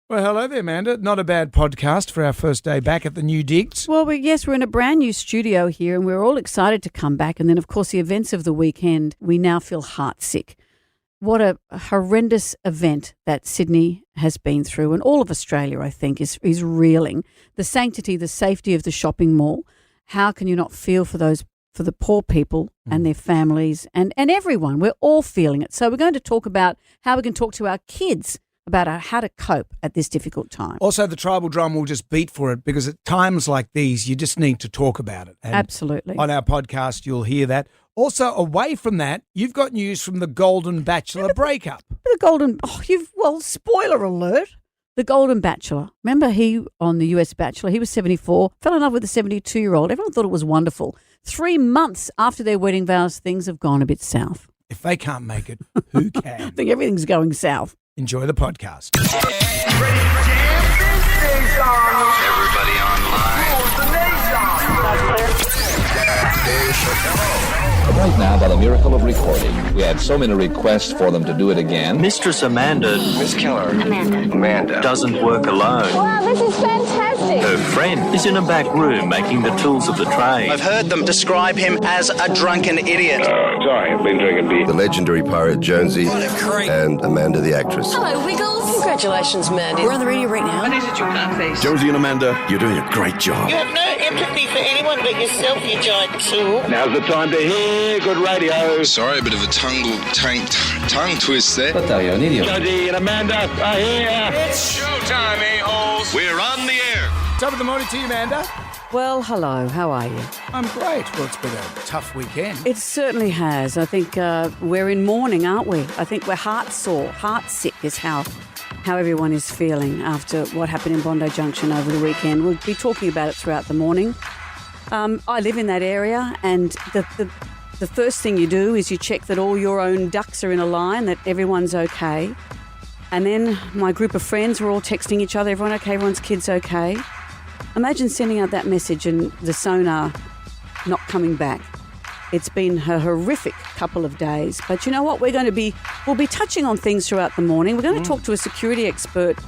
Well, hello there, Amanda. Not a bad podcast for our first day back at the new digs. Well, we're in a brand new studio here and we're all excited to come back. And then, of course, the events of the weekend, we now feel heartsick. What a horrendous event that Sydney has been through, and all of Australia, I think, is reeling. The sanctity, the safety of the shopping mall. How can you not feel for the poor people and their families and everyone? We're all feeling it. So we're going to talk about how we can talk to our kids about how to cope at this difficult time. Also, the tribal drum will just beat for it because at times like these, you just need to talk about it. And absolutely. On our podcast, you'll hear that. Also, away from that, you've got news from the Golden Bachelor breakup. Spoiler alert. The Golden Bachelor. Remember he on the US Bachelor, he was 74, fell in love with a 72-year-old. Everyone thought it was wonderful. 3 months after their wedding vows, things have gone a bit south. If they can't make it, who can? I think everything's going south. Enjoy the podcast. Everybody online. Right now, by the miracle of recording, we had so many requests for them to do it again. Mistress Amanda. Miss Keller. Amanda. Doesn't work alone. Wow, this is fantastic. Her friend is in a back room making the tools of the trade. I've heard them describe him as a drunken idiot. Sorry, I've been drinking beer. The legendary pirate Jonesy and Amanda the actress. Hello, Wiggles. Congratulations, Mandy. We're on the radio right now. What is it, you can't face? Jonesy and Amanda, you're doing a great job. You have no empathy for anyone but yourself, you giant tool. Now's the time to hear good radio. Sorry, a bit of a tongue twist there. But you're an idiot. Jonesy and Amanda are here. It's showtime, a-holes. We're on the air. Top of the morning to you, Amanda. Well, hello. How are you? I'm great. Well, it's been a tough weekend. It certainly has. I think we're in mourning, aren't we? I think we're heartsick is how everyone is feeling after what happened in Bondi Junction over the weekend. We'll be talking about it throughout the morning. I live in that area, and the first thing you do is you check that all your own ducks are in a line, that everyone's okay. And then my group of friends were all texting each other, everyone okay, everyone's kid's okay. Imagine sending out that message and the sonar not coming back. It's been a horrific couple of days. But you know what? We'll be touching on things throughout the morning. We're going to talk to a security expert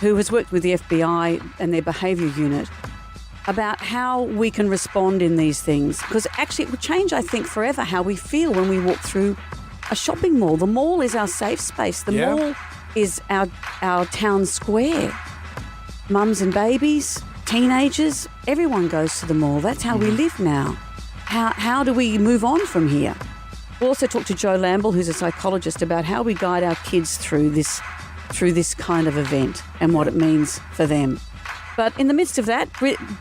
who has worked with the FBI and their behaviour unit about how we can respond in these things. Because actually it will change, I think, forever how we feel when we walk through a shopping mall. The mall is our safe space. The mall is our town square. Mums and babies, teenagers, everyone goes to the mall. That's how we live now. How do we move on from here? We'll also talk to Joe Lamble, who's a psychologist, about how we guide our kids through this kind of event and what it means for them. But in the midst of that,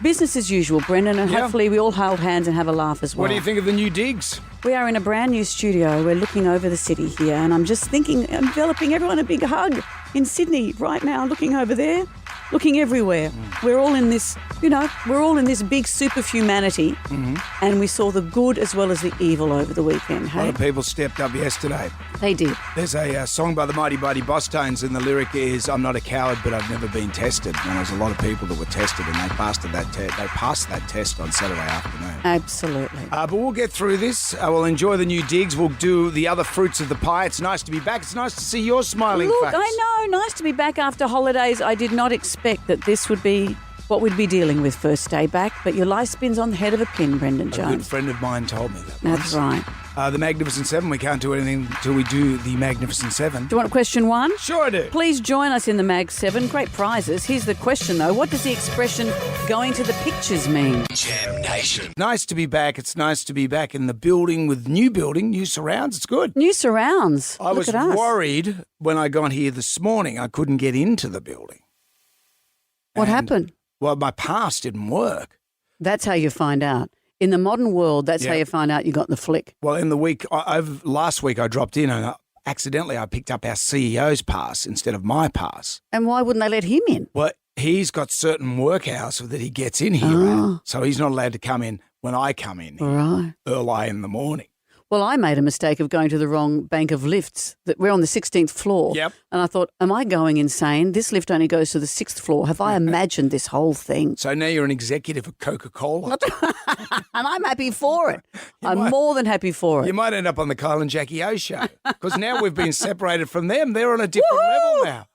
business as usual, Brendan, and hopefully we all hold hands and have a laugh as well. What do you think of the new digs? We are in a brand new studio. We're looking over the city here, and I'm just thinking, enveloping everyone a big hug in Sydney right now, looking over there, looking everywhere. We're all in this, we're all in this big soup of humanity, and we saw the good as well as the evil over the weekend. A lot of people stepped up yesterday. They did. There's a song by the Mighty Mighty Boss Tones, and the lyric is, "I'm not a coward, but I've never been tested." And there's a lot of people that were tested, and they passed that test on Saturday afternoon. Absolutely. But we'll get through this. We'll enjoy the new digs. We'll do the other fruits of the pie. It's nice to be back. It's nice to see your smiling face. Look, I know. Nice to be back after holidays. I did not expect that this would be what we'd be dealing with first day back, but your life spins on the head of a pin, Brendan Jones. A good friend of mine told me that. That's right. The Magnificent Seven. We can't do anything until we do the Magnificent Seven. Do you want question one? Sure I do. Please join us in the Mag 7. Great prizes. Here's the question, though. What does the expression going to the pictures mean? Jam Nation. Nice to be back. It's nice to be back in the building with new surrounds. It's good. New surrounds. I was worried when I got here this morning I couldn't get into the building. What happened? Well, my pass didn't work. That's how you find out. In the modern world, that's how you find out you got the flick. Well, in the week, last week I dropped in and accidentally I picked up our CEO's pass instead of my pass. And why wouldn't they let him in? Well, he's got certain work hours that he gets in here at, so he's not allowed to come in when I come in here early in the morning. Well, I made a mistake of going to the wrong bank of lifts. That we're on the 16th floor. Yep. And I thought, am I going insane? This lift only goes to the 6th floor. Have I imagined this whole thing? So now you're an executive of Coca-Cola. And I'm happy for it. I'm more than happy for it. You might end up on the Kyle and Jackie O show because now we've been separated from them. They're on a different level now.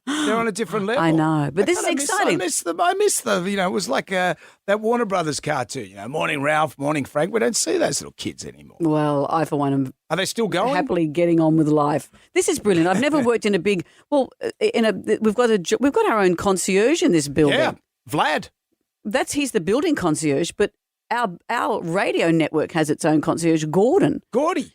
They're on a different level. I know, but this is exciting. I miss the, it was like that Warner Brothers cartoon, morning Ralph, morning Frank. We don't see those little kids anymore. Well, I, for one, am Are they still going? happily getting on with life. This is brilliant. I've never worked in a big, we've got our own concierge in this building. Yeah, Vlad. He's the building concierge, but our radio network has its own concierge, Gordy.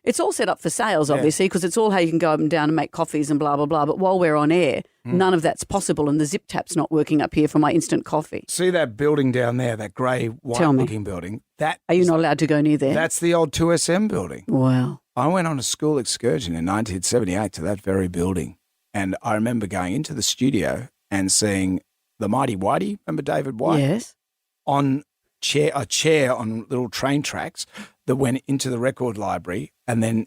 It's all set up for sales, obviously, because it's all how you can go up and down and make coffees and blah, blah, blah. But while we're on air, none of that's possible, and the zip tap's not working up here for my instant coffee. See that building down there, that grey, white-looking building? Are you not allowed to go near there? That's the old 2SM building. Wow. I went on a school excursion in 1978 to that very building, and I remember going into the studio and seeing the Mighty Whitey, remember David White? Yes. On a chair on little train tracks that went into the record library and then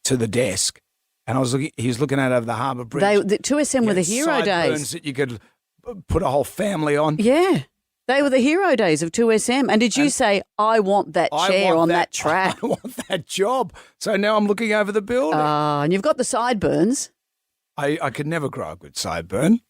to the desk. And he was looking out over the Harbour Bridge. The 2SM were the hero days. That you could put a whole family on. Yeah. They were the hero days of 2SM. And did you say, I want that chair on that track? I want that job. So now I'm looking over the building. And you've got the sideburns. I could never grow a good sideburn.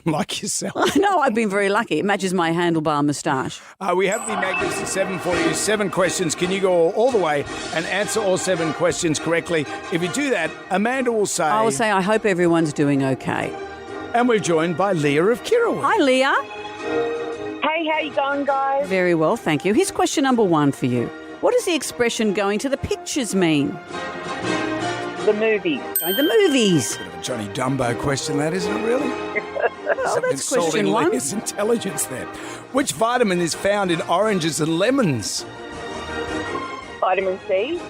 Unlike yourself. I know, I've been very lucky. It matches my handlebar moustache. We have the Magnificent 7 for you. 7 questions. Can you go all the way and answer all 7 questions correctly? If you do that, Amanda will say... I will say, I hope everyone's doing okay. And we're joined by Leah of Kirrawee. Hi, Leah. Hey, how you going, guys? Very well, thank you. Here's question number 1 for you. What does the expression going to the pictures mean? The movies. Going to the movies. Bit of a Johnny Dumbo question, that, isn't it, really? Well, that's question 1. Leah's intelligence there. Which vitamin is found in oranges and lemons? Vitamin C.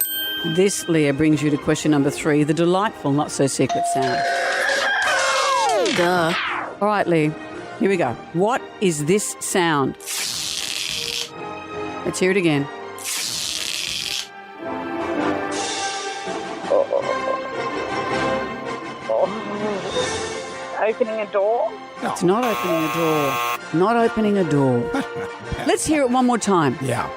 This, Leah, brings you to question number 3, the delightful, not-so-secret sound. Duh. All right, Leah, here we go. What is this sound? Let's hear it again. Opening a door? No. It's not opening a door. Not opening a door. Let's hear it one more time. Yeah.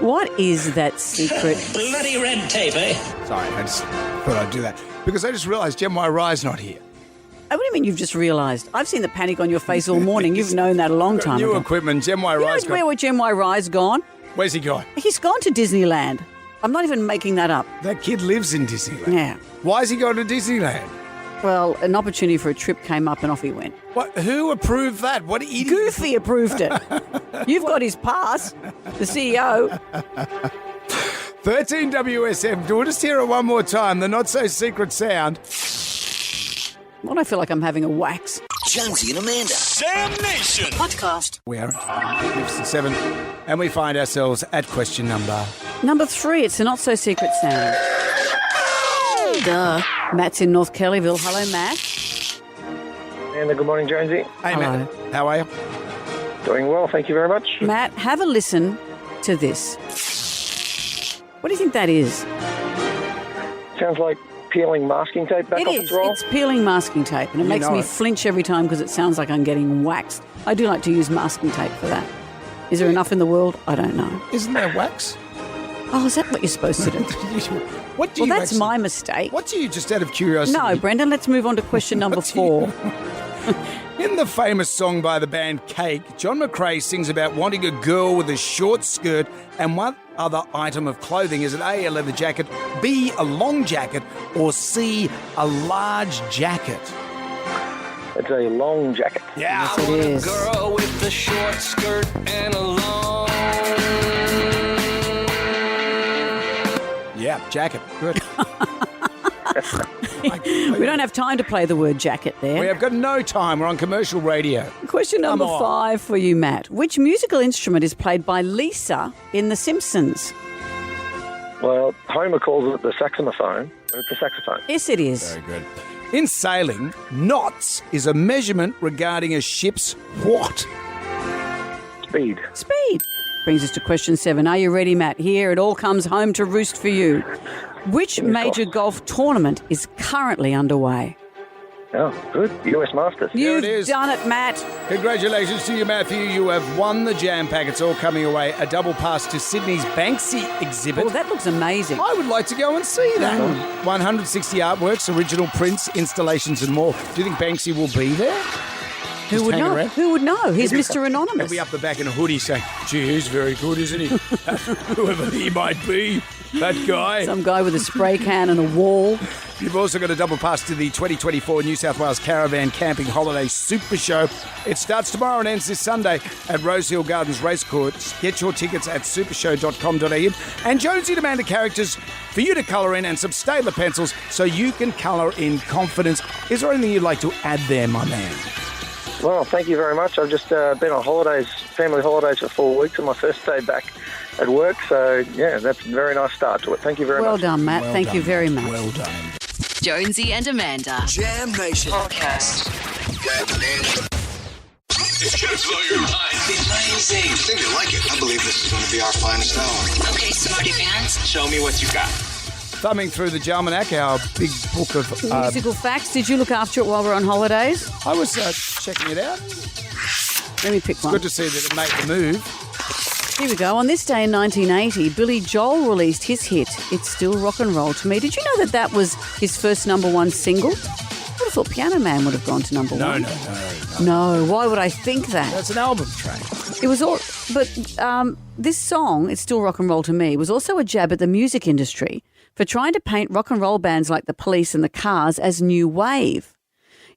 What is that secret? Bloody red tape, eh? Sorry, I just thought I'd do that. Because I just realised Jem Rye's not here. What do you mean you've just realised? I've seen the panic on your face all morning. You've known that a long time New ago. equipment, Jem Rye's gone. Where Jem Rye's gone? Where's he gone? He's gone to Disneyland. I'm not even making that up. That kid lives in Disneyland. Yeah. Why has he gone to Disneyland? Well, an opportunity for a trip came up and off he went. What? Who approved that? What idiot? Goofy approved it. You've got his pass, the CEO. 13 WSM. Do we just hear it one more time? The not-so-secret sound. Well, I feel like I'm having a wax. Jonesy and Amanda. Sam Nation. Podcast. We are at Magnificent 7, and we find ourselves at question number 3. It's a not-so-secret sound. Duh. Matt's in North Kellyville. Hello, Matt. Amanda, good morning, Jonesy. Hey, Hello. Matt. How are you? Doing well, thank you very much. Matt, have a listen to this. What do you think that is? Sounds like peeling masking tape back off its roll. It's peeling masking tape, and it makes me flinch every time because it sounds like I'm getting waxed. I do like to use masking tape for that. Is there enough in the world? I don't know. Isn't there wax? Oh, is that what you're supposed to do? What do you that's my mistake. What do you, just out of curiosity? No, Brendan, let's move on to question number 4. In the famous song by the band Cake, John McCrae sings about wanting a girl with a short skirt and what other item of clothing? Is it A, a leather jacket, B, a long jacket, or C, a large jacket? It's a long jacket. Yeah. Yes, it is. Girl with a short skirt and a long... Yeah, jacket. Good. We don't have time to play the word jacket there. We have got no time. We're on commercial radio. Question number 5 for you, Matt. Which musical instrument is played by Lisa in The Simpsons? Well, Homer calls it the saxophone, but it's a saxophone. Yes, it is. Very good. In sailing, knots is a measurement regarding a ship's what? Speed. Speed. Brings us to question 7. Are you ready, Matt? Here it all comes home to roost for you. Which major golf tournament is currently underway? Oh, good. US Masters. You've it is. done it, Matt. Congratulations to you, Matthew. You have won the jam pack. It's all coming away. A double pass to Sydney's Banksy exhibit. Oh, that looks amazing. I would like to go and see that. 160 artworks, original prints, installations and more. Do you think Banksy will be there? Who would know? Around? Who would know? He's Mr. Anonymous. He'll be up the back in a hoodie saying, gee, he's very good, isn't he? Whoever he might be, that guy. Some guy with a spray can and a wall. You've also got a double pass to the 2024 New South Wales Caravan Camping Holiday Super Show. It starts tomorrow and ends this Sunday at Rosehill Gardens Racecourse. Get your tickets at supershow.com.au. And Jonesy Amanda characters for you to colour in and some Staedtler pencils so you can colour in confidence. Is there anything you'd like to add there, my man? Well, thank you very much. I've just been on holidays, family holidays for 4 weeks, and my first day back at work. So, yeah, that's a very nice start to it. Thank you very much. Well done, Matt. Well Thank done, you very Matt. much. Well done. Jonesy and Amanda. Jam Nation Podcast. It's gonna blow your mind. Amazing. I think you like it. I believe this is going to be our finest hour. Okay, smarty pants. Show me what you got. Thumbing through the Jalmanac, our big book of... Musical facts. Did you look after it while we're on holidays? I was checking it out. Let me pick one. Good to see that it made the move. Here we go. On this day in 1980, Billy Joel released his hit, It's Still Rock and Roll to Me. Did you know that that was his first #1 single? I would have thought Piano Man would have gone to #1. No, why would I think that? That's an album track. It was all... But this song, It's Still Rock and Roll to Me, was also a jab at the music industry for trying to paint rock and roll bands like the Police and the Cars as new wave.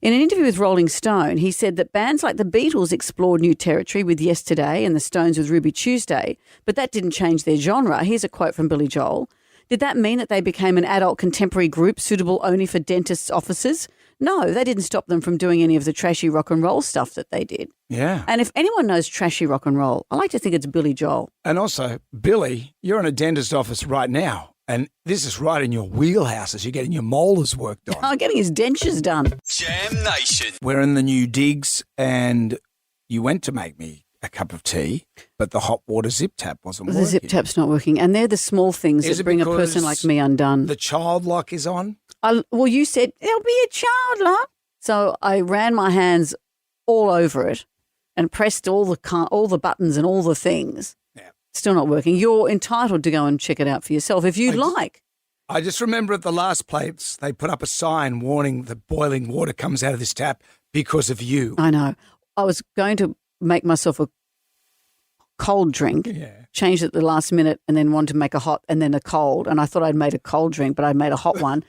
In an interview with Rolling Stone, he said that bands like the Beatles explored new territory with Yesterday and the Stones with Ruby Tuesday, but that didn't change their genre. Here's a quote from Billy Joel. Did that mean that they became an adult contemporary group suitable only for dentists' offices? No, that didn't stop them from doing any of the trashy rock and roll stuff that they did. Yeah. And if anyone knows trashy rock and roll, I like to think it's Billy Joel. And also, Billy, you're in a dentist office right now, and this is right in your wheelhouse as you're getting your molars worked on. Oh, getting his dentures done. Jam Nation. We're in the new digs, and you went to make me a cup of tea, but the hot water zip tap wasn't working. The zip tap's not working, and they're the small things Is that it bring a because person like me undone. The child lock is on? Well, you said, there'll be a child lock. So I ran my hands all over it and pressed all the buttons and all the things. Yeah. Still not working. You're entitled to go and check it out for yourself if you'd like. I just remember at the last plates, they put up a sign warning that boiling water comes out of this tap because of you. I know. I was going to make myself a cold drink, changed it at the last minute, and then wanted to make a hot and then a cold. And I thought I'd made a cold drink, but I'd made a hot one.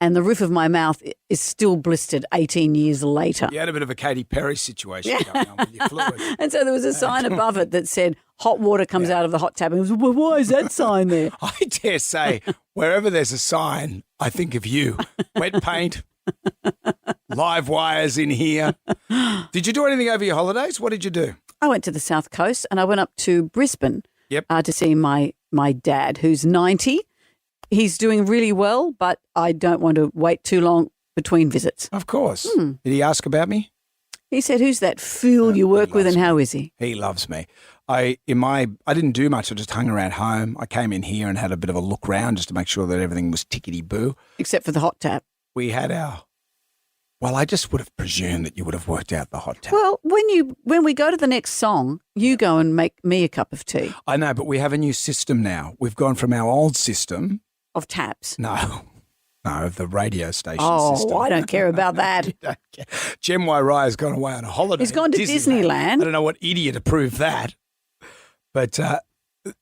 And the roof of my mouth is still blistered 18 years later. You had a bit of a Katy Perry situation going on with your fluid. And so there was a sign above it that said, hot water comes out of the hot tap. And it was, well, why is that sign there? I dare say, wherever there's a sign, I think of you. Wet paint, live wires in here. Did you do anything over your holidays? What did you do? I went to the South Coast and I went up to Brisbane to see my dad, who's 90. He's doing really well, but I don't want to wait too long between visits. Of course. Did he ask about me? He said, who's that fool you work with and how is he? He loves me. I didn't do much. I just hung around home. I came in here and had a bit of a look round just to make sure that everything was tickety-boo. Except for the hot tap. We had well, I just would have presumed that you would have worked out the hot tap. Well, when we go to the next song, you go and make me a cup of tea. I know, but we have a new system now. We've gone from our old system. Of taps? No, the radio station system. Oh, I don't care about that. Jem Wai has gone away on a holiday. He's gone to Disneyland. I don't know what idiot approved that. But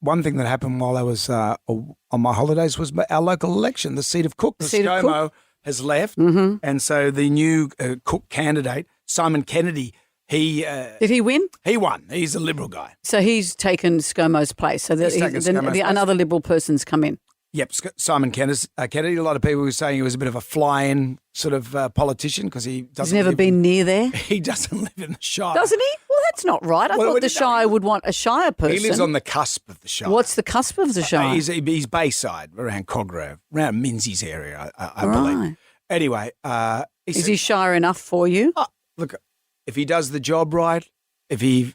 one thing that happened while I was on my holidays was our local election, the seat of Cook. The ScoMo has left, and so the new Cook candidate, Simon Kennedy, did he win? He won. He's a Liberal guy. So he's taken ScoMo's place. So another Liberal person's come in. Yep, Simon Kennedy. A lot of people were saying he was a bit of a fly-in sort of politician because he's never been near there. He doesn't live in the Shire. Doesn't he? Well, that's not right. I thought the Shire would want a Shire person. He lives on the cusp of the Shire. What's the cusp of the Shire? He's Bayside, around Cogrove, around Minzies area, I believe. Anyway. Is he Shire enough for you? Look, if he does the job right, if he,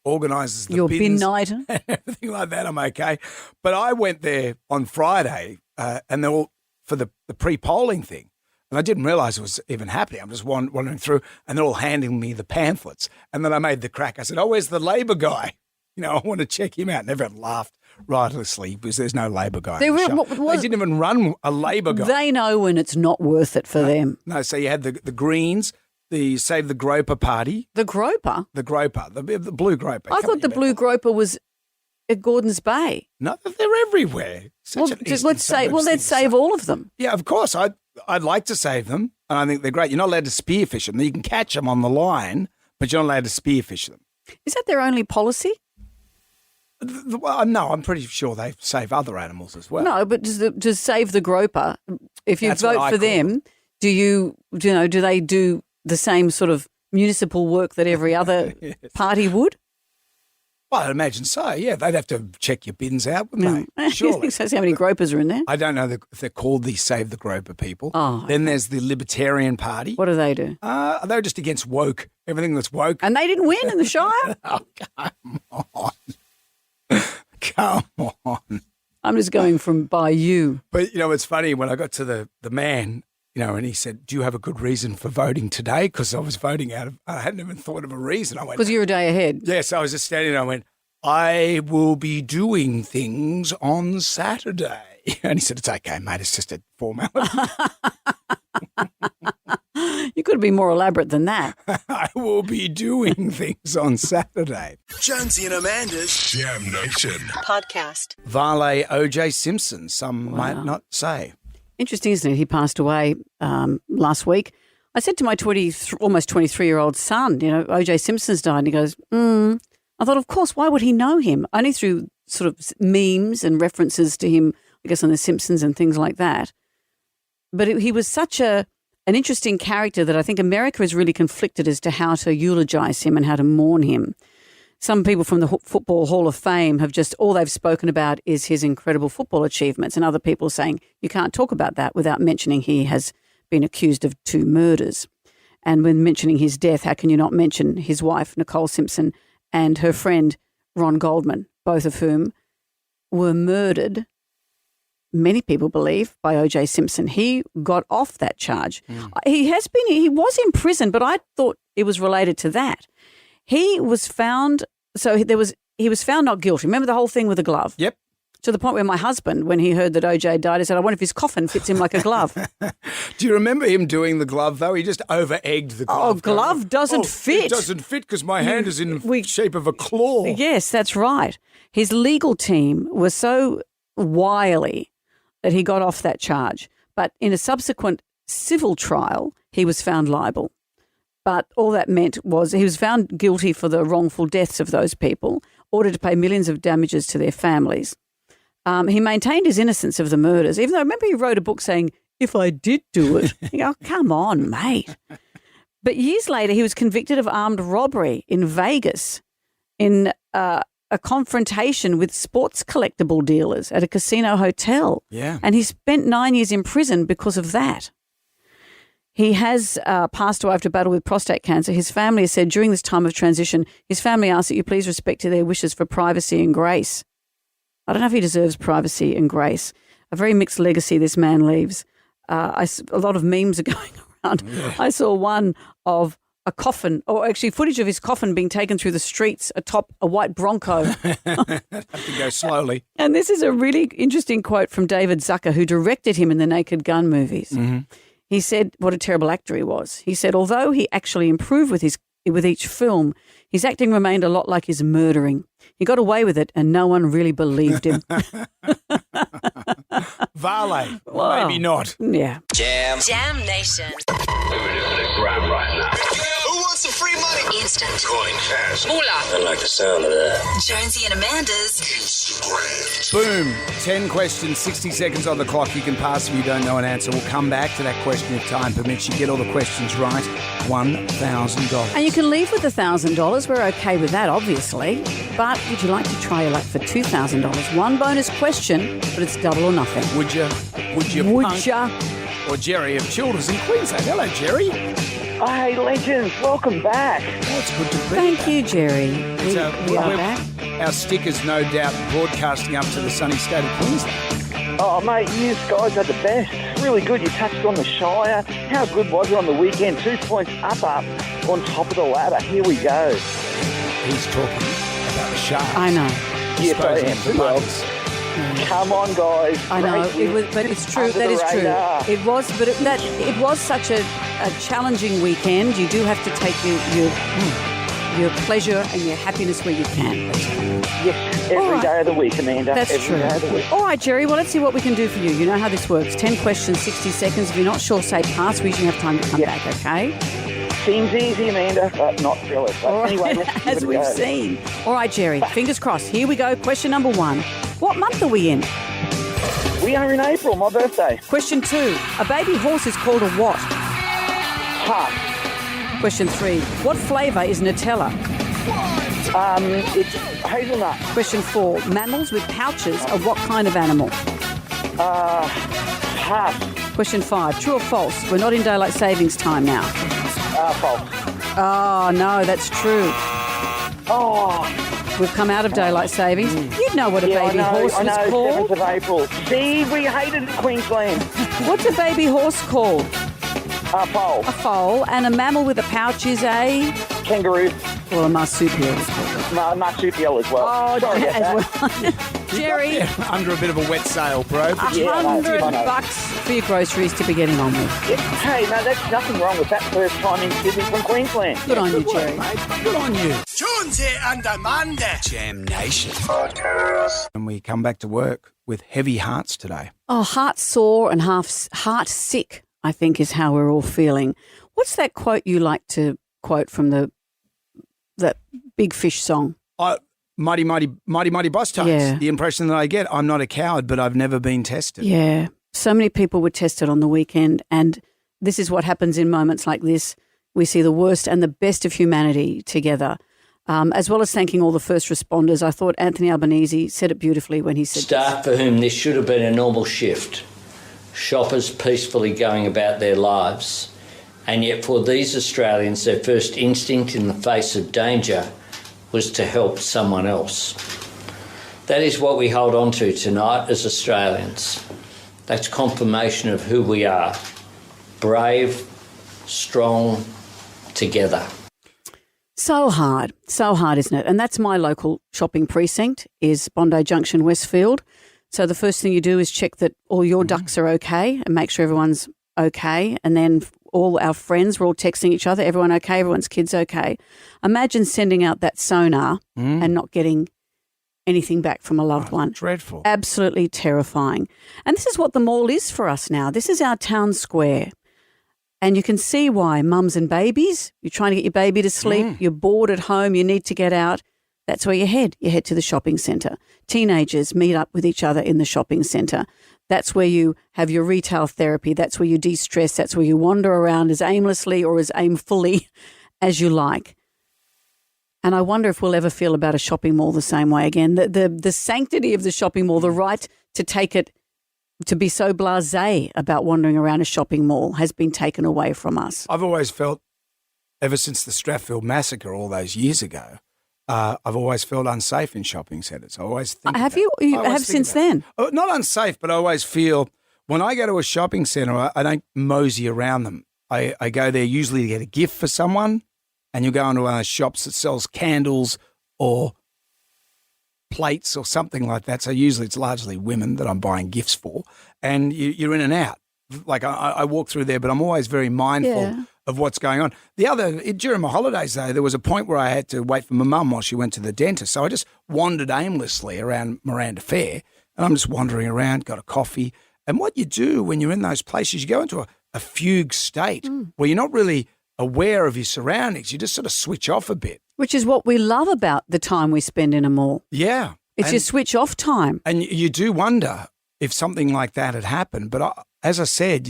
organises the Your bins bin night. and everything like that, I'm okay. But I went there on Friday and they're all for the pre-polling thing. And I didn't realise it was even happening. I'm just wandering through and they're all handing me the pamphlets. And then I made the crack. I said, where's the Labor guy? I want to check him out. And everyone laughed riotously because there's no Labor guy. They didn't even run a Labor guy. They know when it's not worth it for them. No, so you had the Greens, the Save the Groper Party. The Groper? The Groper, the Blue Groper. I thought the Blue Groper was at Gordon's Bay. No, they're everywhere. Let's save all of them. Yeah, of course. I'd like to save them, and I think they're great. You're not allowed to spearfish them. You can catch them on the line, but you're not allowed to spearfish them. Is that their only policy? No, I'm pretty sure they save other animals as well. No, but to save the groper, if you vote for them, do they do the same sort of municipal work that every other party would? Well, I'd imagine so, yeah. They'd have to check your bins out, wouldn't they? Surely. So how many gropers are in there? I don't know if they're called the Save the Groper people. Oh, then there's the Libertarian Party. What do they do? They're just against woke, everything that's woke. And they didn't win in the Shire? Oh, come on. Come on. I'm just going by you. But, it's funny, when I got to the man, and he said, do you have a good reason for voting today? Because I was voting I hadn't even thought of a reason. I went, because you're a day ahead. Yes, I was just standing there. I went, I will be doing things on Saturday. And he said, it's okay, mate. It's just a formality. You could be more elaborate than that. I will be doing things on Saturday. Jonesy and Amanda's Jam Nation podcast. Vale O.J. Simpson, some might not say. Interesting, isn't it? He passed away last week. I said to my almost 23-year-old son, O.J. Simpson's died. And he goes, I thought, of course, why would he know him? Only through sort of memes and references to him, I guess, on The Simpsons and things like that. But he was such an interesting character that I think America is really conflicted as to how to eulogise him and how to mourn him. Some people from the Football Hall of Fame have all they've spoken about is his incredible football achievements, and other people saying you can't talk about that without mentioning he has been accused of 2 murders. And when mentioning his death, how can you not mention his wife, Nicole Simpson, and her friend, Ron Goldman, both of whom were murdered, many people believe, by O.J. Simpson. He got off that charge. He was in prison, but I thought it was related to that. He was found, he was found not guilty. Remember the whole thing with the glove? Yep. To the point where my husband, when he heard that OJ died, he said, I wonder if his coffin fits him like a glove. Do you remember him doing the glove, though? He just over-egged the glove. Oh, glove doesn't fit. It doesn't fit because my hand is in the shape of a claw. Yes, that's right. His legal team was so wily that he got off that charge. But in a subsequent civil trial, he was found liable. But all that meant was he was found guilty for the wrongful deaths of those people, ordered to pay millions of damages to their families. He maintained his innocence of the murders, even though, remember, he wrote a book saying, if I did do it. You go, come on, mate. But years later, he was convicted of armed robbery in Vegas in a confrontation with sports collectible dealers at a casino hotel. Yeah. And he spent 9 years in prison because of that. He has passed away after battle with prostate cancer. His family has said during this time of transition, his family asked that you please respect their wishes for privacy and grace. I don't know if he deserves privacy and grace. A very mixed legacy this man leaves. A lot of memes are going around. Yeah. I saw one of a coffin, or actually footage of his coffin being taken through the streets atop a white Bronco. Have to go slowly. And this is a really interesting quote from David Zucker, who directed him in the Naked Gun movies. Mm-hmm. He said what a terrible actor he was. He said, although he actually improved with each film, his acting remained a lot like his murdering. He got away with it and no one really believed him. Vale, well, maybe not. Yeah. Jam Nation. Who wants some free money? Instant. Coin, cash. Moolah. I like the sound of that. Jonesy and Amanda's Instagram. Boom. 10 questions, 60 seconds on the clock. You can pass if you don't know an answer. We'll come back to that question if time permits. You get all the questions right, $1,000. And you can leave with $1,000. We're okay with that, obviously. But would you like to try your luck for $2,000? One bonus question, but it's double or nothing. Would you? Would ya? Or Jerry of Childers in Queensland. Hello, Jerry. Oh, hey, legends, welcome back. Oh, it's good to be Thank back. you, Jerry. We are back. Our stickers, no doubt, broadcasting up to the sunny state of Queensland. Oh, mate, you guys are the best. Really good. You touched on the Shire. How good was it on the weekend? 2 points up on top of the ladder. Here we go. He's talking about the Sharks. I know. Yes, I am. The Bunnies. Come on, guys. I know, Great but it's true. under That the is true. radar. It was, but it was such a challenging weekend. You do have to take your pleasure and your happiness where you can. Yes, every day of the week, Amanda. That's every true. day of the week. All right, Jerry. Well, let's see what we can do for you. You know how this works. 10 questions, 60 seconds. If you're not sure, say pass. We usually have time to come back. Okay. Seems easy, Amanda, but not really. But All right. anyway, let's give As it a we've go. seen. All right, Jerry. Fingers crossed. Here we go. Question number 1. What month are we in? We are in April, my birthday. Question 2. A baby horse is called a what? Pass. Question 3. What flavour is Nutella? It's hazelnut. Question 4. Mammals with pouches are what kind of animal? Pass. Question 5. True or false? We're not in daylight savings time now. False. Oh, no, that's true. Oh. We've come out of daylight savings. You'd know what a Yeah, baby horse I was know, called. 7th of April. See, we hated it in Queensland. What's a baby horse called? Foal. A foal. And a mammal with a pouch is a... Kangaroo. Well, a marsupial is called. Marsupial as well. Oh, sorry about as that. well. Jerry, Yeah, under a bit of a wet sail, bro. But $100 for your groceries to be getting on with. Yeah, hey, no, there's nothing wrong with that first time in Sydney from Queensland. Good on you, Jerry. Good on you. Jonesy and Amanda. Jam Nation. And we come back to work with heavy hearts today. Oh, heart sore and heart sick, I think, is how we're all feeling. What's that quote you like to quote from that Big Fish song? Mighty Bus Tones. Yeah. The impression that I get, I'm not a coward, but I've never been tested. Yeah. So many people were tested on the weekend, and this is what happens in moments like this. We see the worst and the best of humanity together. As well as thanking all the first responders, I thought Anthony Albanese said it beautifully when he said Staff for whom this should have been a normal shift, shoppers peacefully going about their lives, and yet for these Australians, their first instinct in the face of danger was to help someone else. That is what we hold on to tonight as Australians. That's confirmation of who we are. Brave, strong, together. So hard, isn't it? And that's my local shopping precinct, is Bondi Junction, Westfield. So the first thing you do is check that all your ducks are okay and make sure everyone's okay. And then all our friends, we're all texting each other, everyone okay, everyone's kids okay. Imagine sending out that sonar and not getting anything back from a loved one. Dreadful. Absolutely terrifying. And this is what the mall is for us now. This is our town square. And you can see why. Mums and babies, you're trying to get your baby to sleep, you're bored at home, you need to get out. That's where you head. You head to the shopping centre. Teenagers meet up with each other in the shopping centre. That's where you have your retail therapy. That's where you de-stress. That's where you wander around as aimlessly or as aimfully as you like. And I wonder if we'll ever feel about a shopping mall the same way again. The sanctity of the shopping mall, the right to take it, to be so blasé about wandering around a shopping mall has been taken away from us. I've always felt, ever since the Strathfield massacre all those years ago, I've always felt unsafe in shopping centres. I always think. Have you? You have since then? Not unsafe, but I always feel when I go to a shopping centre, I don't mosey around them. I go there usually to get a gift for someone, and you go into one of those shops that sells candles or plates or something like that. So usually it's largely women that I'm buying gifts for, and you're in and out. Like I walk through there, but I'm always very mindful of what's going on. During my holidays though, there was a point where I had to wait for my mum while she went to the dentist. So I just wandered aimlessly around Miranda Fair, and I'm just wandering around, got a coffee. And what you do when you're in those places, you go into a fugue state where you're not really aware of your surroundings. You just sort of switch off a bit. Which is what we love about the time we spend in a mall. Yeah. It's your switch off time. And you do wonder if something like that had happened. But as I said,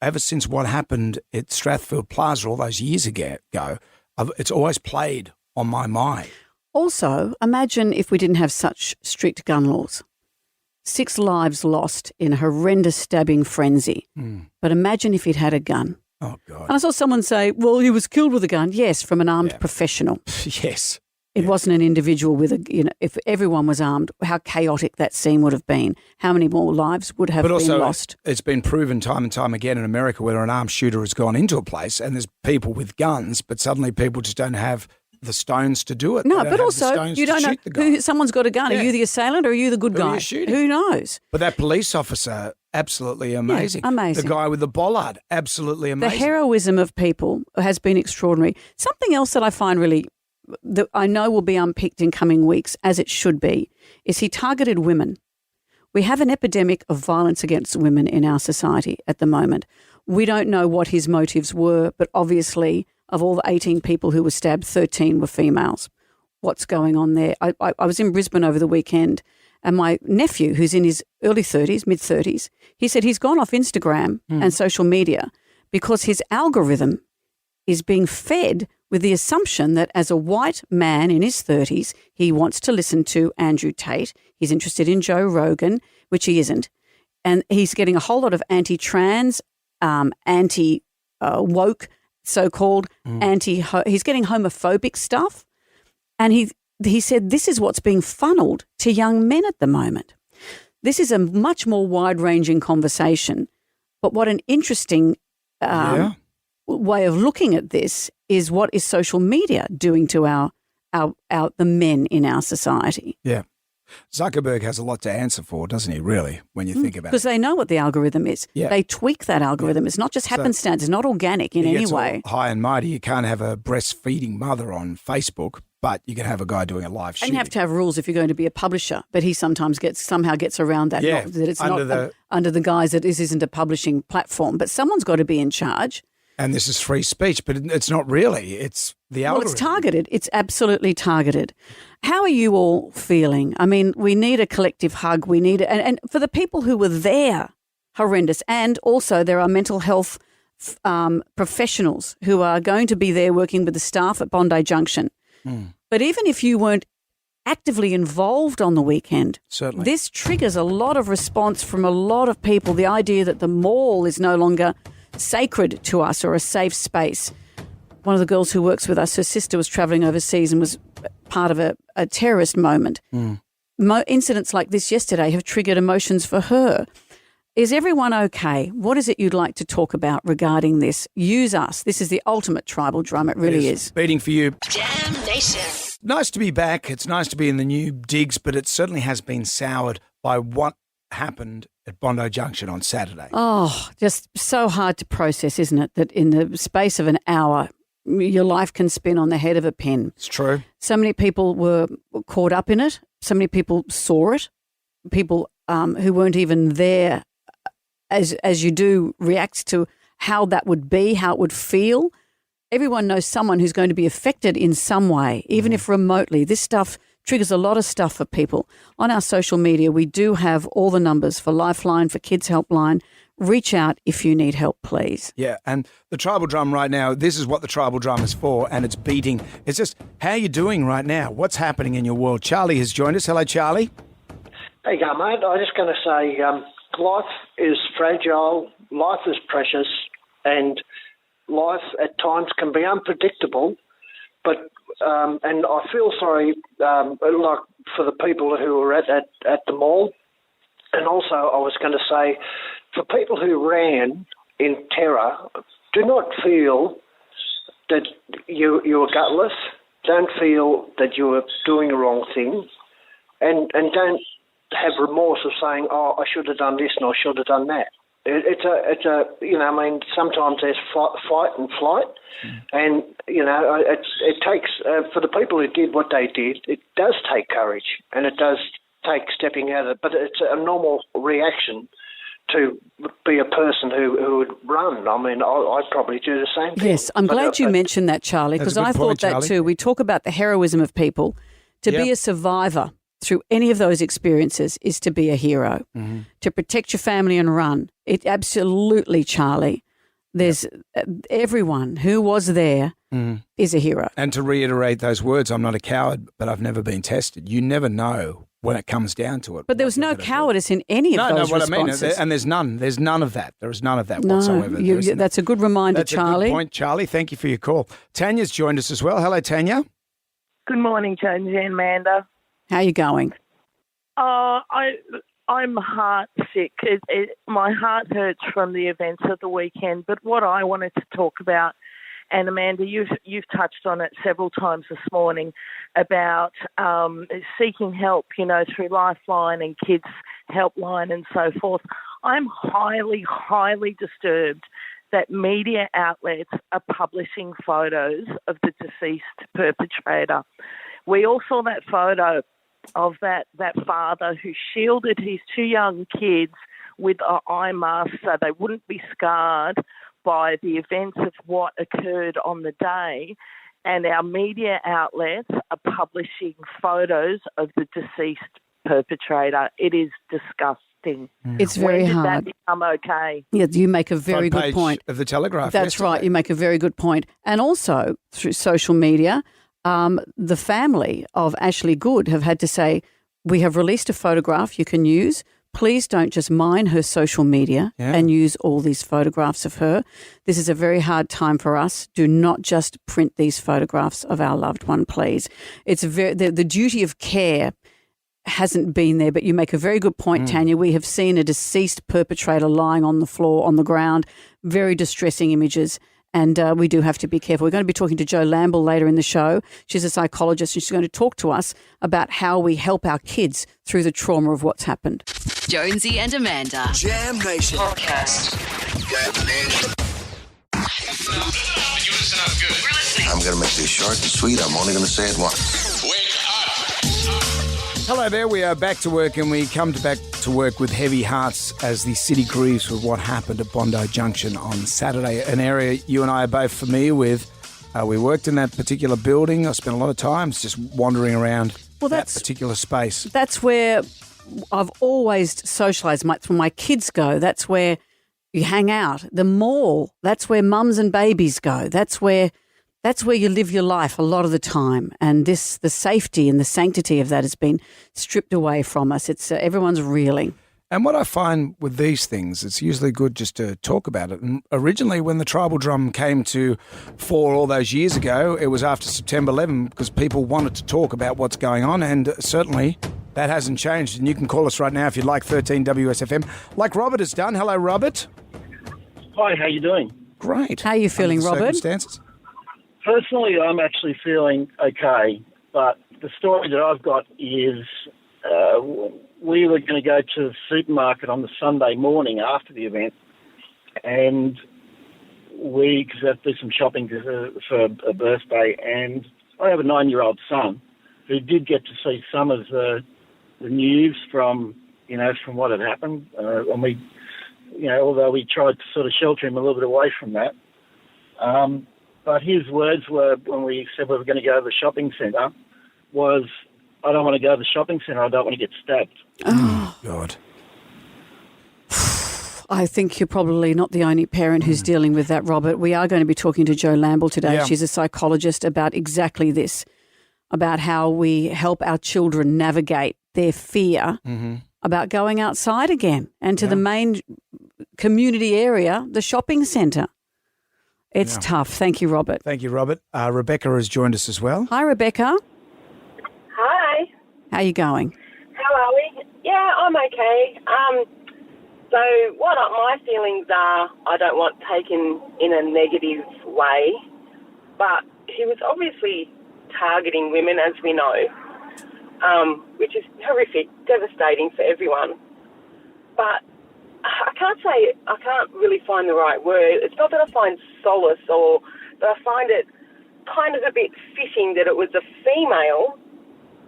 ever since what happened at Strathfield Plaza all those years ago, it's always played on my mind. Also, imagine if we didn't have such strict gun laws. 6 lives lost in a horrendous stabbing frenzy. But imagine if he'd had a gun. Oh, God. And I saw someone say, well, he was killed with a gun. Yes, from an armed professional. Yes. It wasn't an individual with if everyone was armed, how chaotic that scene would have been. How many more lives would have been lost? It's been proven time and time again in America where an armed shooter has gone into a place and there's people with guns, but suddenly people just don't have the stones to do it. No, but also you don't know someone's got a gun. Yeah. Are you the assailant or are you the good guy? Are you shooting? Who knows? But that police officer, absolutely amazing. Yeah, amazing. The guy with the bollard, absolutely amazing. The heroism of people has been extraordinary. Something else that I find really that I know will be unpicked in coming weeks, as it should be, is he targeted women. We have an epidemic of violence against women in our society at the moment. We don't know what his motives were, but obviously of all the 18 people who were stabbed, 13 were females. What's going on there? I was in Brisbane over the weekend and my nephew, who's in his early 30s, mid-30s, he said he's gone off Instagram and social media because his algorithm is being fed with the assumption that as a white man in his 30s, he wants to listen to Andrew Tate. He's interested in Joe Rogan, which he isn't. And he's getting a whole lot of anti-trans, anti-woke, so-called he's getting homophobic stuff. And he said this is what's being funneled to young men at the moment. This is a much more wide-ranging conversation. But what an interesting way of looking at this is what is social media doing to the men in our society. Yeah. Zuckerberg has a lot to answer for, doesn't he, really, when you think about it? Because they know what the algorithm is. Yeah. They tweak that algorithm. It's not just happenstance. It's not organic in any way. High and mighty. You can't have a breastfeeding mother on Facebook, but you can have a guy doing a live shooting. And you have to have rules if you're going to be a publisher, but he sometimes somehow gets around that. Yeah, that it's under the guise that this isn't a publishing platform. But someone's got to be in charge. And this is free speech, but it's not really. It's the algorithm. Well, it's targeted. It's absolutely targeted. How are you all feeling? I mean, we need a collective hug. We need it. And for the people who were there, horrendous. And also there are mental health professionals who are going to be there working with the staff at Bondi Junction. But even if you weren't actively involved on the weekend, certainly this triggers a lot of response from a lot of people. The idea that the mall is no longer sacred to us or a safe space. One of the girls who works with us, her sister was travelling overseas and was part of a terrorist moment. Incidents like this yesterday have triggered emotions for her. Is everyone okay? What is it you'd like to talk about regarding this? Use us. This is the ultimate tribal drum. It really is. Beating for you. Jam Nation. Nice to be back. It's nice to be in the new digs, but it certainly has been soured by what happened at Bondi Junction on Saturday. Oh, just so hard to process, isn't it? That in the space of an hour, your life can spin on the head of a pin. It's true. So many people were caught up in it. So many people saw it. People who weren't even there, as you do, react to how that would be, how it would feel. Everyone knows someone who's going to be affected in some way, even if remotely. This stuff triggers a lot of stuff for people. On our social media, we do have all the numbers for Lifeline, for Kids Helpline. Reach out if you need help, please. Yeah, and the tribal drum right now, this is what the tribal drum is for, and it's beating. It's just, how are you doing right now? What's happening in your world? Charlie has joined us. Hello, Charlie. Hey, go, mate. I was just going to say life is fragile, life is precious, and life at times can be unpredictable, but and I feel sorry, like for the people who were at the mall, and also I was going to say, for people who ran in terror, do not feel that you were gutless. Don't feel that you were doing the wrong thing, and don't have remorse of saying, "Oh, I should have done this and I should have done that." It's a sometimes there's fight and flight, and it takes for the people who did what they did. It does take courage, and it does take stepping out of it. But it's a normal reaction to be a person who would run. I mean, I'd probably do the same thing. Yes, I'm glad you mentioned that, Charlie, because I thought that too. We talk about the heroism of people. To be a survivor through any of those experiences is to be a hero. To protect your family and run. It absolutely, Charlie. There's everyone who was there is a hero. And to reiterate those words, I'm not a coward, but I've never been tested. You never know when it comes down to it. But there was no cowardice in any of those responses. I mean. And there's none. There's none of that. There is none of that No, whatsoever. that's a good reminder, That's Charlie. a good point, Charlie. Thank you for your call. Tanya's joined us as well. Hello, Tanya. Good morning, Jonesy and Amanda. How are you going? I'm heart sick. My heart hurts from the events of the weekend. But what I wanted to talk about, and Amanda, you've touched on it several times this morning, about seeking help, through Lifeline and Kids Helpline and so forth. I'm highly, highly disturbed that media outlets are publishing photos of the deceased perpetrator. We all saw that photo of that father who shielded his two young kids with an eye mask so they wouldn't be scarred by the events of what occurred on the day. And our media outlets are publishing photos of the deceased perpetrator. It is disgusting. It's very hard. When did that become okay? Yeah, you make a very good point. Of the Telegraph. That's yesterday. right. You make a very good point. And also through social media, the family of Ashley Good have had to say, we have released a photograph you can use. Please don't just mine her social media and use all these photographs of her. This is a very hard time for us. Do not just print these photographs of our loved one, please. It's the duty of care hasn't been there, but you make a very good point, Tanya. We have seen a deceased perpetrator lying on the floor, on the ground, very distressing images. And we do have to be careful. We're going to be talking to Jo Lamble later in the show. She's a psychologist and she's going to talk to us about how we help our kids through the trauma of what's happened. Jonesy and Amanda. Jam Nation. Podcast. I'm going to make this short and sweet. I'm only going to say it once. Hello there, we are back to work and we come back to work with heavy hearts as the city grieves with what happened at Bondi Junction on Saturday, an area you and I are both familiar with. We worked in that particular building. I spent a lot of time just wandering around that particular space. That's where I've always socialised. When my kids go, that's where you hang out. The mall, that's where mums and babies go. That's where you live your life a lot of the time, and the safety and the sanctity of that has been stripped away from us. It's everyone's reeling. And what I find with these things, it's usually good just to talk about it. And originally, when the tribal drum came to fore all those years ago, it was after September 11 because people wanted to talk about what's going on, and certainly that hasn't changed. And you can call us right now if you'd like, 13 WSFM, like Robert has done. Hello, Robert. Hi, how you doing? Great. How are you feeling, Robert? Circumstances? Personally, I'm actually feeling okay, but the story that I've got is we were going to go to the supermarket on the Sunday morning after the event, and because I have to do some shopping for a birthday, and I have a 9-year-old son who did get to see some of the news from what had happened, and we, although we tried to sort of shelter him a little bit away from that. But his words were, when we said we were going to go to the shopping centre, was, I don't want to go to the shopping centre, I don't want to get stabbed. Oh, God. I think you're probably not the only parent who's dealing with that, Robert. We are going to be talking to Jo Lamble today. Yeah. She's a psychologist about exactly this, about how we help our children navigate their fear about going outside again and to the main community area, the shopping centre. It's tough. Thank you, Robert. Thank you, Robert. Rebecca has joined us as well. Hi, Rebecca. Hi. How are you going? How are we? Yeah, I'm okay. So what my feelings are, I don't want taken in a negative way, but he was obviously targeting women, as we know, which is horrific, devastating for everyone. But I can't really find the right word. It's not that I find solace, but I find it kind of a bit fitting that it was a female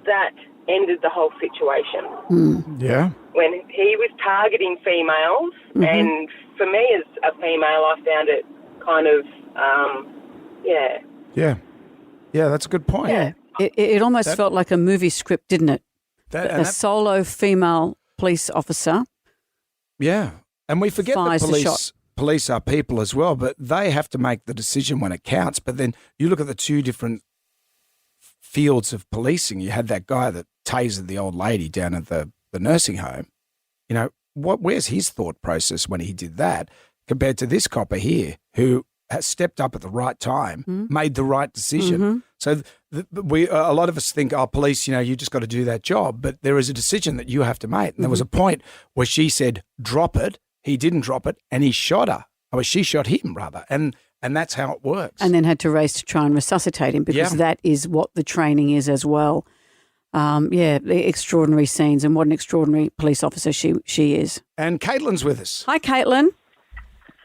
that ended the whole situation. Yeah. When he was targeting females, and for me as a female, I found it kind of, Yeah, that's a good point. Yeah. It almost felt like a movie script, didn't it? A solo female police officer. Yeah. And we forget fires the that shot. police are people as well, but they have to make the decision when it counts. But then you look at the two different fields of policing. You had that guy that tasered the old lady down at the nursing home, you know, where's his thought process when he did that compared to this copper here who has stepped up at the right time, made the right decision. So a lot of us think, oh, police, you know, you just got to do that job. But there is a decision that you have to make. And there was a point where she said, drop it. He didn't drop it, and he shot her. Or she shot him, rather. And that's how it works. And then had to race to try and resuscitate him because that is what the training is as well. The extraordinary scenes, and what an extraordinary police officer she is. And Caitlin's with us. Hi, Caitlin.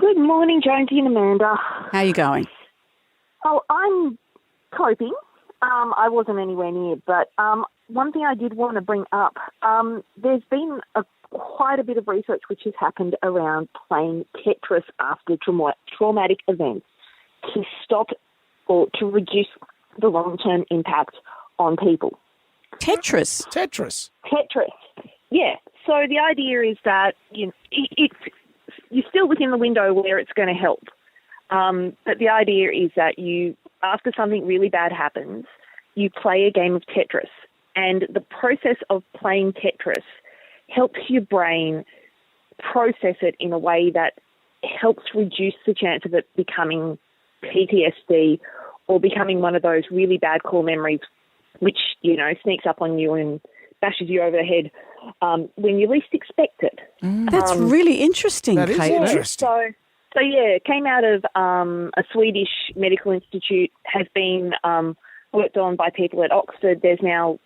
Good morning, Jonesy and Amanda. How are you going? Oh, I'm coping. I wasn't anywhere near, but one thing I did want to bring up, there's been quite a bit of research which has happened around playing Tetris after traumatic events to stop or to reduce the long-term impact on people. Tetris? Tetris. Yeah. So the idea is that you're still within the window where it's going to help. But the idea is that after something really bad happens, you play a game of Tetris. And the process of playing Tetris helps your brain process it in a way that helps reduce the chance of it becoming PTSD or becoming one of those really bad core memories which, you know, sneaks up on you and bashes you over the head when you least expect it. That's really interesting, That is Caitlin. interesting. So it came out of a Swedish medical institute, has been worked on by people at Oxford. They're now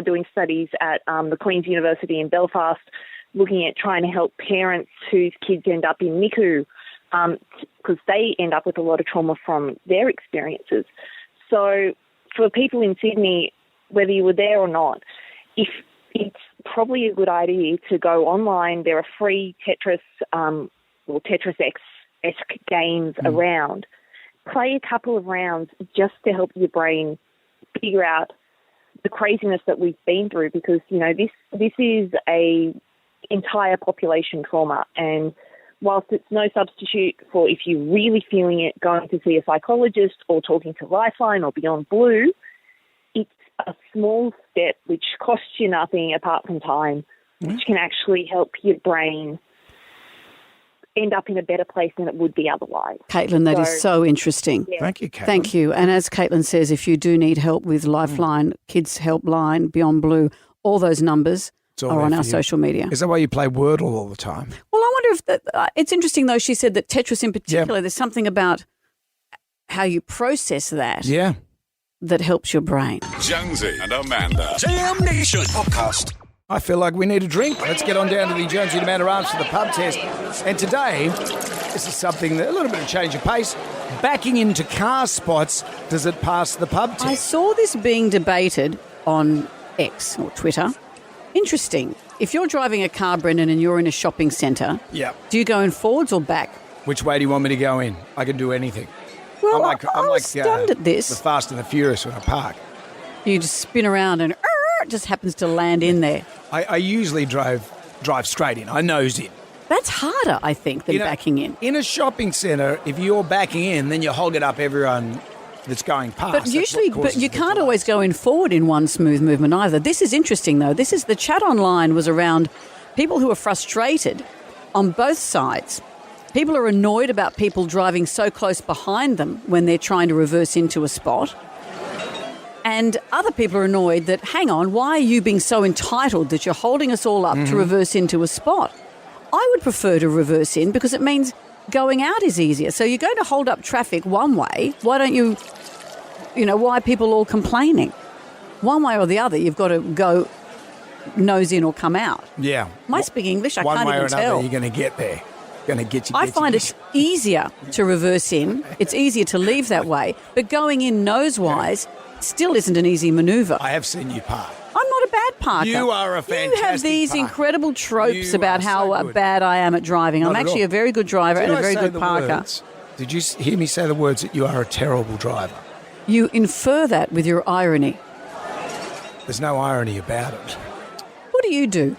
doing studies at the Queen's University in Belfast, looking at trying to help parents whose kids end up in NICU because they end up with a lot of trauma from their experiences. So for people in Sydney, whether you were there or not, if it's probably a good idea to go online. There are free Tetris or Tetris-esque games around. Play a couple of rounds just to help your brain figure out the craziness that we've been through, because, you know, this is a entire population trauma, and whilst it's no substitute for, if you're really feeling it, going to see a psychologist or talking to Lifeline or Beyond Blue, it's a small step which costs you nothing apart from time, which can actually help your brain end up in a better place than it would be otherwise. Caitlin, that is so interesting. Yeah. Thank you, Caitlin. Thank you. And as Caitlin says, if you do need help with Lifeline, Kids Helpline, Beyond Blue, all those numbers are on our social media. Is that why you play Wordle all the time? Well, I wonder if it's interesting, though, she said that Tetris in particular, there's something about how you process that that helps your brain. Jonesy and Amanda. Jam Nation podcast. I feel like we need a drink. Let's get on down to the Jonesy and Amanda Answer the Pub test. And today, this is something that a little bit of change of pace. Backing into car spots, does it pass the pub test? I saw this being debated on X or Twitter. Interesting. If you're driving a car, Brendan, and you're in a shopping centre, do you go in forwards or back? Which way do you want me to go in? I can do anything. Well, I'm like stunned at this. The Fast and the Furious when I park. You just spin around and it just happens to land in there. I usually drive straight in. I nose in. That's harder, I think, than backing in. In a shopping centre, if you're backing in, then you're hogging up everyone that's going past. But usually, you can't always go in forward in one smooth movement either. This is interesting, though. The chat online was around people who are frustrated on both sides. People are annoyed about people driving so close behind them when they're trying to reverse into a spot. And other people are annoyed that, hang on, why are you being so entitled that you're holding us all up to reverse into a spot? I would prefer to reverse in because it means going out is easier. So you're going to hold up traffic one way. Why don't you, why are people all complaining? One way or the other, you've got to go nose in or come out. Yeah. Am I speaking English? I one can't way even or another, tell. You're going to get there. I find it's easier to reverse in. It's easier to leave that way. But going in nose-wise still isn't an easy manoeuvre. I have seen you park. I'm not a bad parker. You are a fantastic You have these parker. incredible tropes about how bad I am at driving. I'm actually a very good driver and a very good parker. Did you hear me say the words that you are a terrible driver? You infer that with your irony. There's no irony about it. What do you do?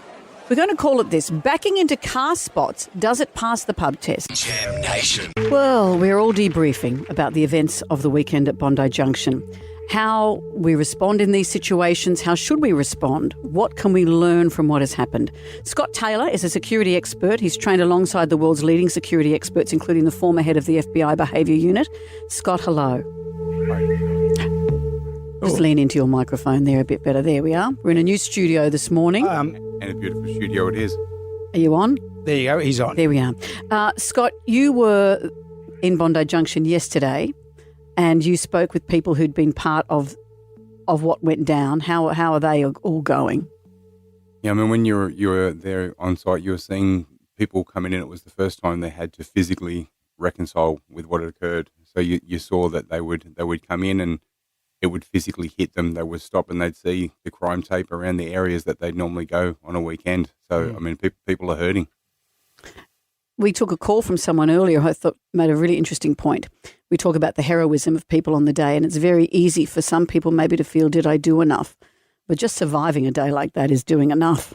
We're going to call it this. Backing into car spots, does it pass the pub test? Jam Nation. Well, we're all debriefing about the events of the weekend at Bondi Junction. how we respond in these situations, how should we respond, what can we learn from what has happened. Scott Taylor is a security expert. He's trained alongside the world's leading security experts, including the former head of the FBI Behaviour Unit. Scott, hello. Just lean into your microphone there a bit better. There we are. We're in a new studio this morning. And a beautiful studio it is. Are you on? There you go, he's on. There we are. Scott, you were in Bondi Junction yesterday and you spoke with people who'd been part of what went down. How are they all going? Yeah, I mean, when you were there on site, you were seeing people coming in. It was the first time they had to physically reconcile with what had occurred. So you saw that they would come in and it would physically hit them. They would stop and they'd see the crime tape around the areas that they'd normally go on a weekend. So, I mean, people are hurting. We took a call from someone earlier who I thought made a really interesting point. We talk about the heroism of people on the day, and it's very easy for some people maybe to feel, did I do enough? But just surviving a day like that is doing enough.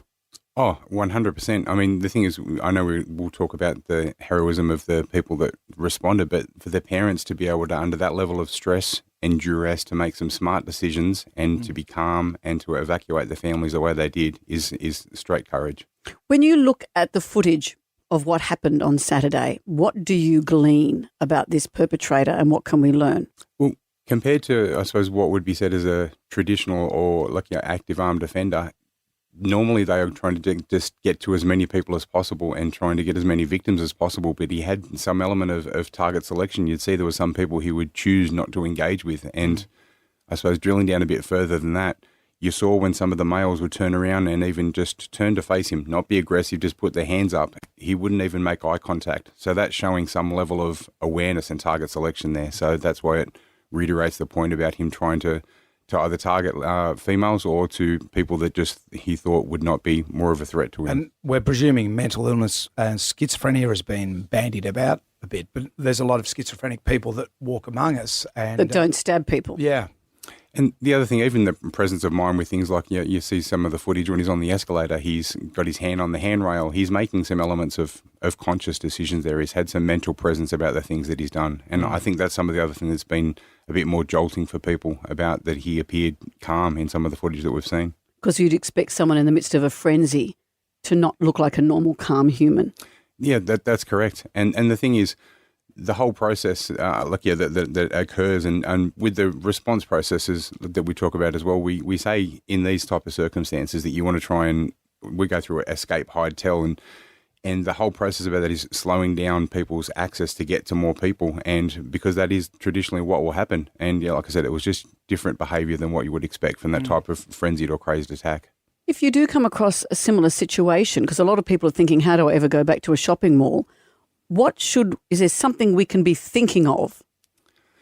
Oh, 100%. I mean, the thing is, I know we'll talk about the heroism of the people that responded, but for their parents to be able to, under that level of stress and duress, to make some smart decisions and to be calm and to evacuate the families the way they did is straight courage. When you look at the footage of what happened on Saturday, what do you glean about this perpetrator and what can we learn? Well, compared to, I suppose, what would be said as a traditional or like active armed offender, normally they are trying to just get to as many people as possible and trying to get as many victims as possible, but he had some element of target selection. You'd see there were some people he would choose not to engage with. And I suppose drilling down a bit further than that, you saw when some of the males would turn around and even just turn to face him, not be aggressive, just put their hands up. He wouldn't even make eye contact. So that's showing some level of awareness and target selection there. So that's why it reiterates the point about him trying to either target females or to people that just he thought would not be more of a threat to him. And we're presuming mental illness and schizophrenia has been bandied about a bit, but there's a lot of schizophrenic people that walk among us. And that don't stab people. Yeah. And the other thing, even the presence of mind with things like, you see some of the footage when he's on the escalator, he's got his hand on the handrail. He's making some elements of conscious decisions there. He's had some mental presence about the things that he's done. And I think that's some of the other thing that's been a bit more jolting for people about that he appeared calm in some of the footage that we've seen. Because you'd expect someone in the midst of a frenzy to not look like a normal, calm human. Yeah, that's correct. And the thing is, the whole process, that occurs, and with the response processes that we talk about as well, we say in these type of circumstances that you want to try and we go through escape, hide, tell, and the whole process about that is slowing down people's access to get to more people, and because that is traditionally what will happen. And yeah, like I said, it was just different behaviour than what you would expect from that type of frenzied or crazed attack. If you do come across a similar situation, because a lot of people are thinking, how do I ever go back to a shopping mall? Is there something we can be thinking of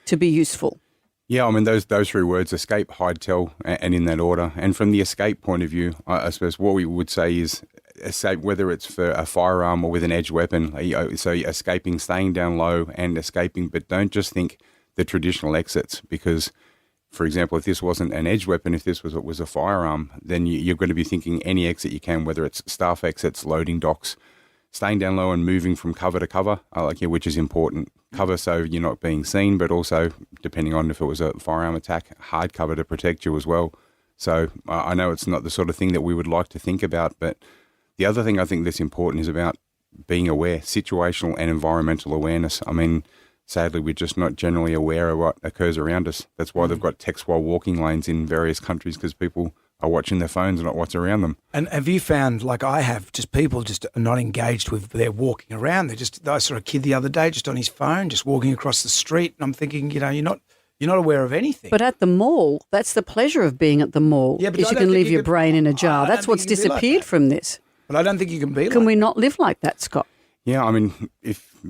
to be useful? Yeah, I mean, those three words, escape, hide, tell, and in that order. And from the escape point of view, I suppose what we would say is escape, whether it's for a firearm or with an edged weapon. So escaping, staying down low and escaping, but don't just think the traditional exits because, for example, if this wasn't an edged weapon, if this was a firearm, then you're going to be thinking any exit you can, whether it's staff exits, loading docks, staying down low and moving from cover to cover, which is important. Cover so you're not being seen, but also, depending on if it was a firearm attack, hard cover to protect you as well. So I know it's not the sort of thing that we would like to think about, but the other thing I think that's important is about being aware, situational and environmental awareness. I mean, sadly, we're just not generally aware of what occurs around us. That's why they've got text while walking lanes in various countries, because people are watching their phones and not what's around them. And have you found, like I have, just people just are not engaged with their walking around? I saw a kid the other day just on his phone, just walking across the street, and I'm thinking, you're not aware of anything. But at the mall, that's the pleasure of being at the mall, is you can leave your brain in a jar. That's what's disappeared from this. But I don't think you can be like that. Can we not live like that, Scott? Yeah, I mean,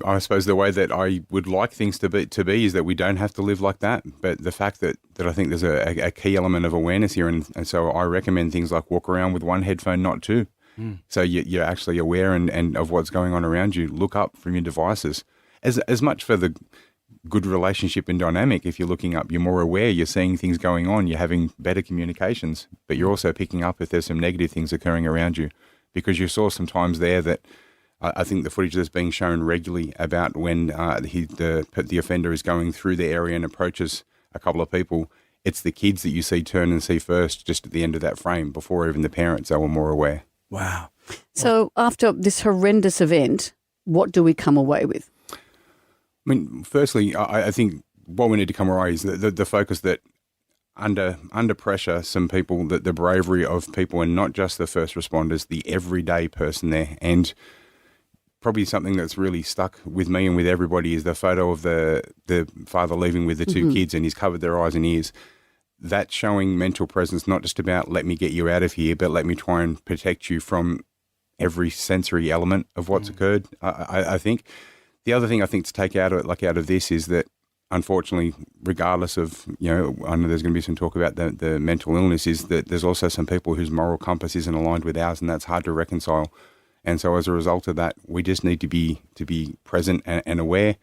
I suppose the way that I would like things to be is that we don't have to live like that. But the fact that I think there's a key element of awareness here, and so I recommend things like walk around with one headphone, not two. So you're actually aware and of what's going on around you. Look up from your devices. As much for the good relationship and dynamic, if you're looking up, you're more aware, you're seeing things going on, you're having better communications, but you're also picking up if there's some negative things occurring around you. Because you saw some times there that I think the footage that's being shown regularly about when the offender is going through the area and approaches a couple of people, it's the kids that you see turn and see first just at the end of that frame before even the parents are more aware. Wow. So after this horrendous event, what do we come away with? I mean, firstly, I think what we need to come away is the focus that under pressure, some people, that the bravery of people, and not just the first responders, the everyday person there. And probably something that's really stuck with me and with everybody is the photo of the father leaving with the two kids, and he's covered their eyes and ears. That's showing mental presence, not just about let me get you out of here, but let me try and protect you from every sensory element of what's occurred. I think the other thing I think to take out of this is that, unfortunately, regardless of, I know there's going to be some talk about the mental illness, is that there's also some people whose moral compass isn't aligned with ours, and that's hard to reconcile. And so as a result of that, we just need to be present and aware.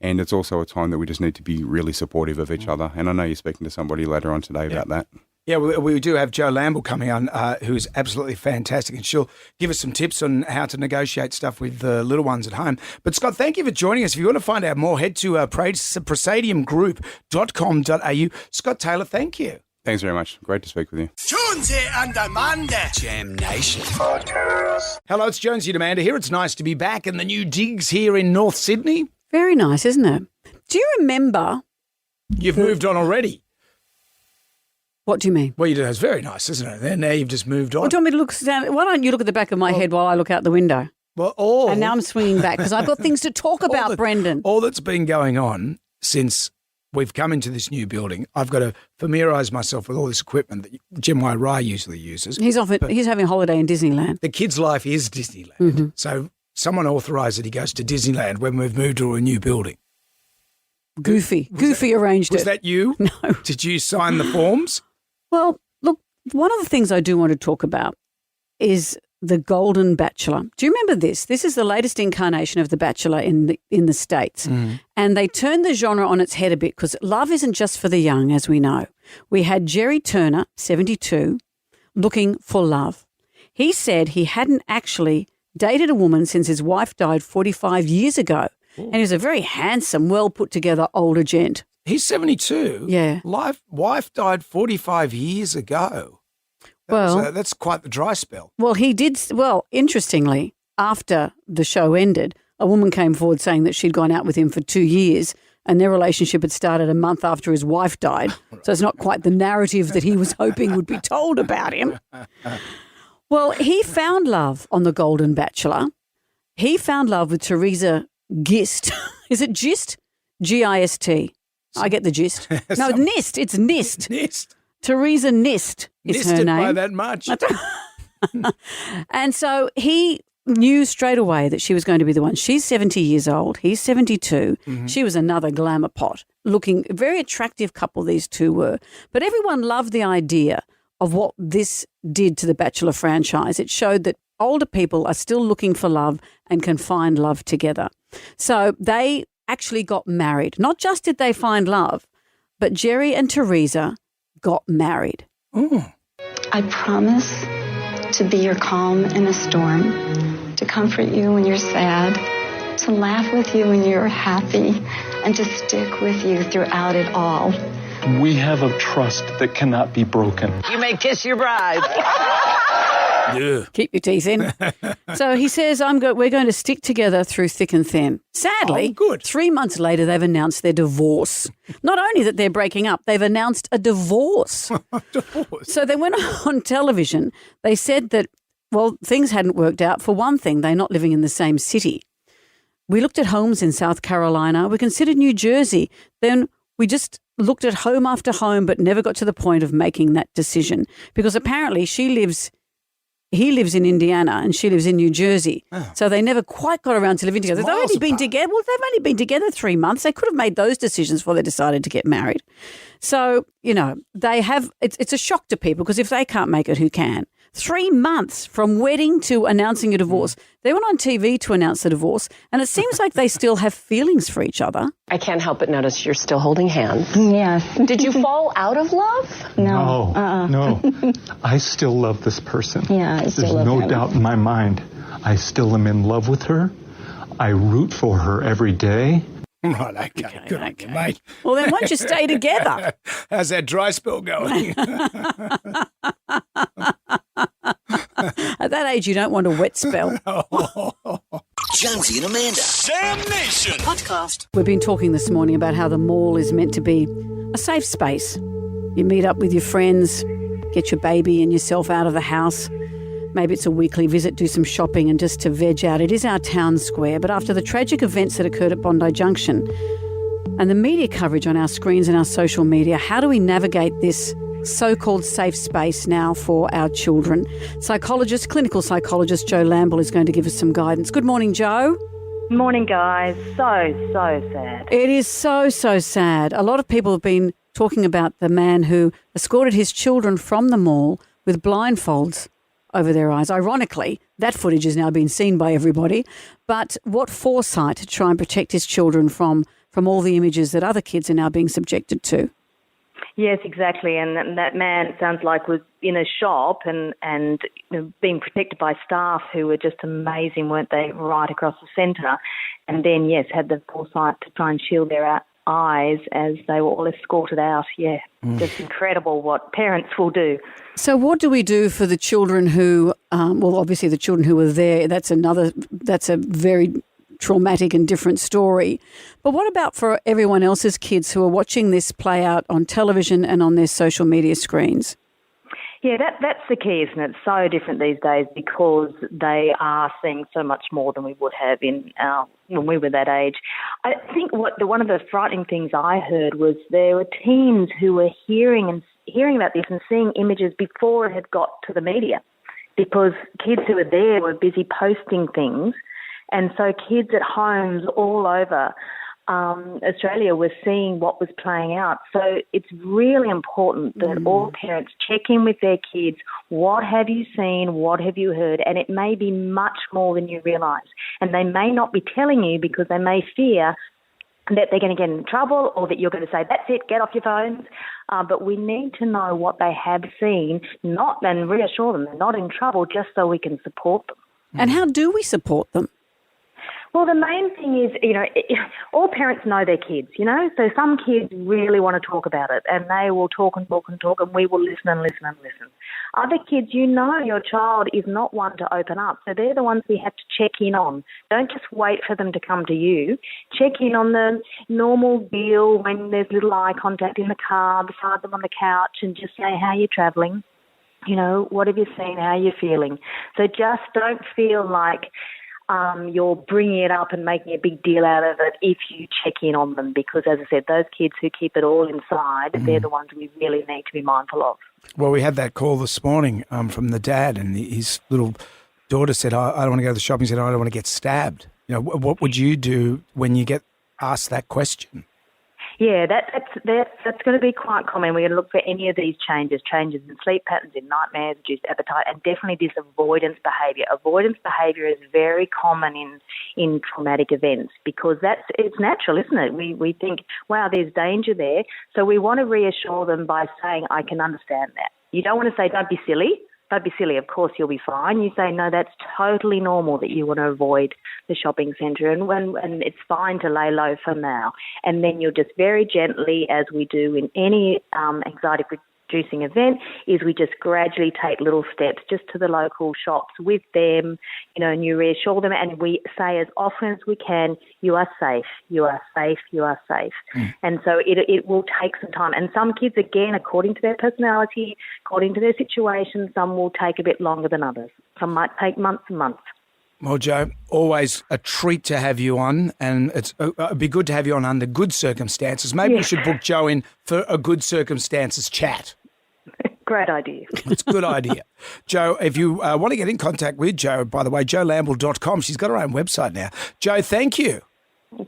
And it's also a time that we just need to be really supportive of each other. And I know you're speaking to somebody later on today about that. Yeah, we do have Jo Lamble coming on, who's absolutely fantastic, and she'll give us some tips on how to negotiate stuff with the little ones at home. But Scott, thank you for joining us. If you want to find out more, head to prosadiumgroup.com.au. Scott Taylor, thank you. Thanks very much. Great to speak with you. Jonesy and Amanda. Jam Nation. Hello, it's Jonesy and Amanda here. It's nice to be back in the new digs here in North Sydney. Very nice, isn't it? Do you remember? You've moved on already. What do you mean? Well, it's very nice, isn't it? Then now you've just moved on. Well, do you want me to look down? Why don't you look at the back of my head while I look out the window? Well, and now I'm swinging back because I've got things to talk about, Brendan. All that's been going on since we've come into this new building, I've got to familiarise myself with all this equipment that Jim Rye usually uses. He's having a holiday in Disneyland. The kid's life is Disneyland. So someone authorised that he goes to Disneyland when we've moved to a new building. Goofy arranged it. Was that you? No. Did you sign the forms? Well, look, one of the things I do want to talk about is The Golden Bachelor. Do you remember this? This is the latest incarnation of The Bachelor in the States. And they turned the genre on its head a bit because love isn't just for the young, as we know. We had Jerry Turner, 72, looking for love. He said he hadn't actually dated a woman since his wife died 45 years ago. Ooh. And he was a very handsome, well-put-together older gent. He's 72? Yeah. Wife died 45 years ago. That's quite the dry spell. Well, he did. Well, interestingly, after the show ended, a woman came forward saying that she'd gone out with him for 2 years and their relationship had started a month after his wife died. So it's not quite the narrative that he was hoping would be told about him. Well, he found love on The Golden Bachelor. He found love with Teresa Gist. Is it Gist? G-I-S-T. I get the gist. No, Nist. It's Nist. Nist. Teresa Nist is Nisted her name. by that much. And so he knew straight away that she was going to be the one. She's 70 years old. He's 72. Mm-hmm. She was another glamour pot. Looking very attractive couple these two were. But everyone loved the idea of what this did to the Bachelor franchise. It showed that older people are still looking for love and can find love together. So they actually got married. Not just did they find love, but Jerry and Teresa got married. Ooh. I promise to be your calm in a storm, to comfort you when you're sad, to laugh with you when you're happy, and to stick with you throughout it all. We have a trust that cannot be broken. You may kiss your bride. Yeah. Keep your teeth in. So he says, we're going to stick together through thick and thin. Sadly, 3 months later, they've announced their divorce. Not only that they're breaking up, they've announced a divorce. So they went on television. They said that, well, things hadn't worked out. For one thing, they're not living in the same city. We looked at homes in South Carolina. We considered New Jersey. Then we just looked at home after home, but never got to the point of making that decision because apparently he lives in Indiana and she lives in New Jersey. Oh. So they never quite got around to living together. They've only been together. Well, they've only been together 3 months. They could have made those decisions before they decided to get married. So, they have, it's a shock to people because if they can't make it, who can? 3 months from wedding to announcing a divorce. They went on TV to announce the divorce, and it seems like they still have feelings for each other. I can't help but notice you're still holding hands. Yes. Did you fall out of love? No. No. I still love this person. Yeah, I still love There's no him. doubt in my mind. I still am in love with her. I root for her every day. Right, okay. Good on you, mate. Well, then why don't you stay together? How's that dry spell going? At that age, you don't want a wet spell. Jonesy and Amanda. Jam Nation. Podcast. We've been talking this morning about how the mall is meant to be a safe space. You meet up with your friends, get your baby and yourself out of the house. Maybe it's a weekly visit, do some shopping and just to veg out. It is our town square, but after the tragic events that occurred at Bondi Junction and the media coverage on our screens and our social media, how do we navigate this so-called safe space now for our children? Clinical psychologist Joe Lamble is going to give us some guidance. Good morning, Joe. Morning, guys. So sad. It is so sad. A lot of people have been talking about the man who escorted his children from the mall with blindfolds over their eyes. Ironically, that footage has now been seen by everybody. But what foresight to try and protect his children from all the images that other kids are now being subjected to. Yes, exactly. And that man, it sounds like, was in a shop and being protected by staff who were just amazing, weren't they, right across the centre. And then, yes, had the foresight to try and shield their eyes as they were all escorted out. Yeah, just incredible what parents will do. So what do we do for the children who, obviously the children who were there, that's a very traumatic and different story. But what about for everyone else's kids who are watching this play out on television and on their social media screens? Yeah, that's the key, isn't it? It's so different these days because they are seeing so much more than we would have when we were that age. I think one of the frightening things I heard was there were teens who were hearing about this and seeing images before it had got to the media because kids who were there were busy posting things. And so kids at homes all over Australia were seeing what was playing out. So it's really important that all parents check in with their kids. What have you seen? What have you heard? And it may be much more than you realise. And they may not be telling you because they may fear that they're going to get in trouble or that you're going to say, that's it, get off your phones. But we need to know what they have seen, and reassure them they're not in trouble just so we can support them. And how do we support them? Well, the main thing is, all parents know their kids, so some kids really want to talk about it and they will talk and we will listen and listen and listen. Other kids, your child is not one to open up, so they're the ones we have to check in on. Don't just wait for them to come to you. Check in on the normal deal when there's little eye contact in the car, beside them on the couch and just say, how are you travelling? What have you seen? How are you feeling? So just don't feel like you're bringing it up and making a big deal out of it if you check in on them because, as I said, those kids who keep it all inside, they're the ones we really need to be mindful of. Well, we had that call this morning from the dad and his little daughter said, I don't want to go to the shop. He said, I don't want to get stabbed. What would you do when you get asked that question? Yeah, that's going to be quite common. We're going to look for any of these changes in sleep patterns, in nightmares, reduced appetite, and definitely this avoidance behaviour. Avoidance behaviour is very common in traumatic events because it's natural, isn't it? We think, wow, there's danger there. So we want to reassure them by saying, I can understand that. You don't want to say, don't be silly. Don't be silly, of course you'll be fine. You say, no, that's totally normal that you want to avoid the shopping centre and it's fine to lay low for now. And then you'll just very gently, as we do in any anxiety-reducing event, is we just gradually take little steps just to the local shops with them, and you reassure them and we say as often as we can, you are safe, you are safe, you are safe. And so it will take some time. And some kids, again, according to their personality, according to their situation, some will take a bit longer than others. Some might take months and months. Well, Joe, always a treat to have you on, and it'd be good to have you on under good circumstances. Maybe we should book Joe in for a good circumstances chat. Great idea. It's a good idea. Joe, if you want to get in contact with Joe, by the way, joelamble.com. She's got her own website now. Joe, thank you.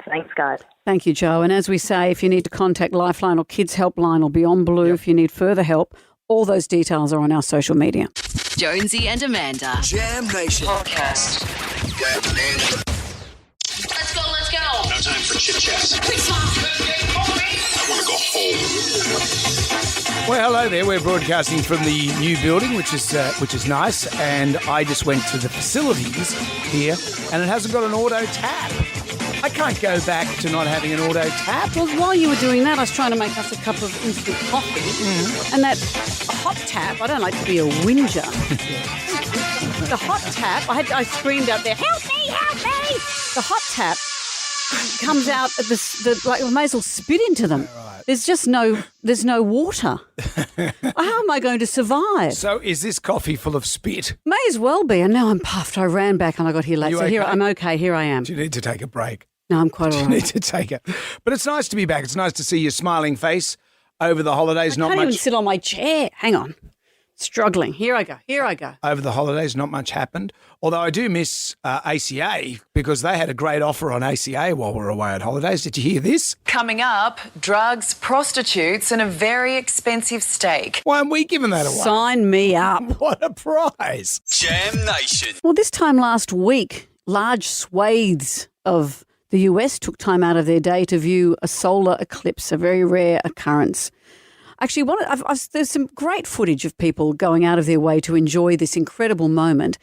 Thanks, guys. Thank you, Joe. And as we say, if you need to contact Lifeline or Kids Helpline or Beyond Blue, if you need further help, all those details are on our social media. Jonesy and Amanda. Jam Nation. Podcast. Let's go. No time for chit-chat. I want to go home. Well, hello there. We're broadcasting from the new building, which is nice. And I just went to the facilities here, and it hasn't got an auto tap. I can't go back to not having an auto tap. Well, while you were doing that, I was trying to make us a cup of instant coffee. And that hot tap, I don't like to be a whinger. The hot tap, I screamed out there, help me, help me! The hot tap comes out at like I may as well spit into them. Right. There's no water. How am I going to survive? So is this coffee full of spit? May as well be. And now I'm puffed. I ran back and I got here late. You so okay? here I'm okay. Here I am. Do you need to take a break? No, I'm quite all right. You need to take it. But it's nice to be back. It's nice to see your smiling face over the holidays. I can't even sit on my chair. Hang on. Struggling. Here I go. Over the holidays, not much happened. Although I do miss ACA because they had a great offer on ACA while we were away at holidays. Did you hear this? Coming up, drugs, prostitutes, and a very expensive steak. Why aren't we giving that away? Sign me up. What a prize. Jam Nation. Well, this time last week, large swathes of the US took time out of their day to view a solar eclipse, a very rare occurrence. Actually, there's some great footage of people going out of their way to enjoy this incredible moment.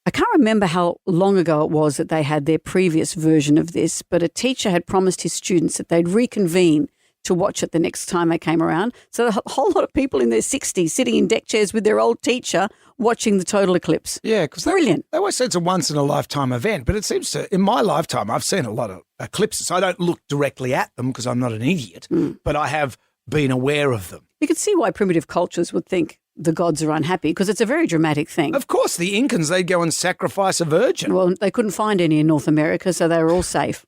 I can't remember how long ago it was that they had their previous version of this, but a teacher had promised his students that they'd reconvene to watch it the next time they came around. So a whole lot of people in their 60s sitting in deck chairs with their old teacher watching the total eclipse. Yeah, because brilliant. They always say it's a once-in-a-lifetime event, but it seems to, in my lifetime, I've seen a lot of eclipses. I don't look directly at them because I'm not an idiot, but I have been aware of them. You can see why primitive cultures would think the gods are unhappy because it's a very dramatic thing. Of course, the Incans, they'd go and sacrifice a virgin. Well, they couldn't find any in North America, so they were all safe.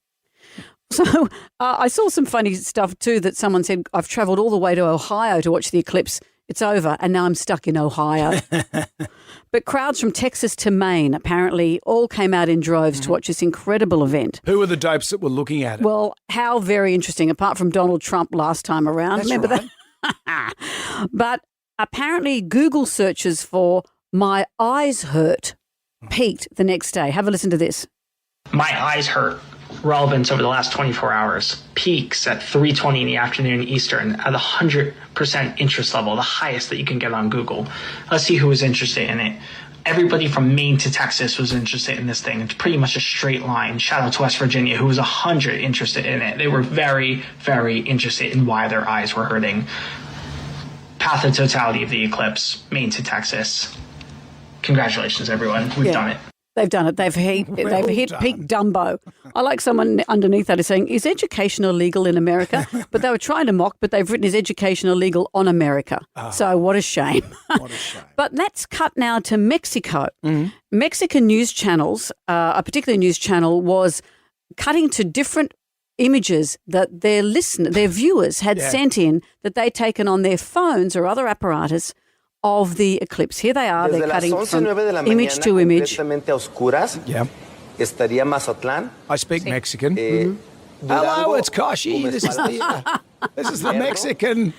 So I saw some funny stuff too that someone said, I've travelled all the way to Ohio to watch the eclipse. It's over and now I'm stuck in Ohio. But crowds from Texas to Maine apparently all came out in droves to watch this incredible event. Who were the dopes that were looking at it? Well, how very interesting, apart from Donald Trump last time around. That's Remember right. that? But apparently Google searches for "my eyes hurt" peaked the next day. Have a listen to this. My eyes hurt. Relevance over the last 24 hours. Peaks at 3:20 in the afternoon Eastern at the 100% interest level, the highest that you can get on Google. Let's see who was interested in it. Everybody from Maine to Texas was interested in this thing. It's pretty much a straight line. Shout out to West Virginia, who was 100 interested in it. They were very, very interested in why their eyes were hurting. Path of totality of the eclipse, Maine to Texas. Congratulations, everyone. We've done it. They've done it. They've hit peak Dumbo. I like someone underneath that is saying, is education illegal in America? But they were trying to mock, but they've written, is education illegal on America? So what a shame. What a shame. But let's cut now to Mexico. Mexican news channels, a particular news channel was cutting to different images that their viewers had sent in that they'd taken on their phones or other apparatus of the eclipse. Here they are. They're cutting from image to image. Yeah. I speak Mexican. Hello, it's Kashi. This is the Mexican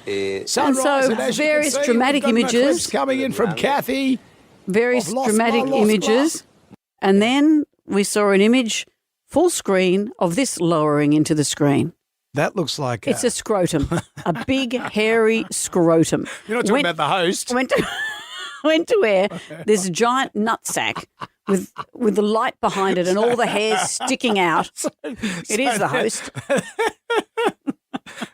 sunrise. And so various dramatic images coming in from Kathy. Various dramatic images. And then we saw an image full screen of this lowering into the screen. That looks like it's a scrotum, a big hairy scrotum. You're not talking about the host. Went to wear this giant nutsack with the light behind it and all the hairs sticking out. It is the host.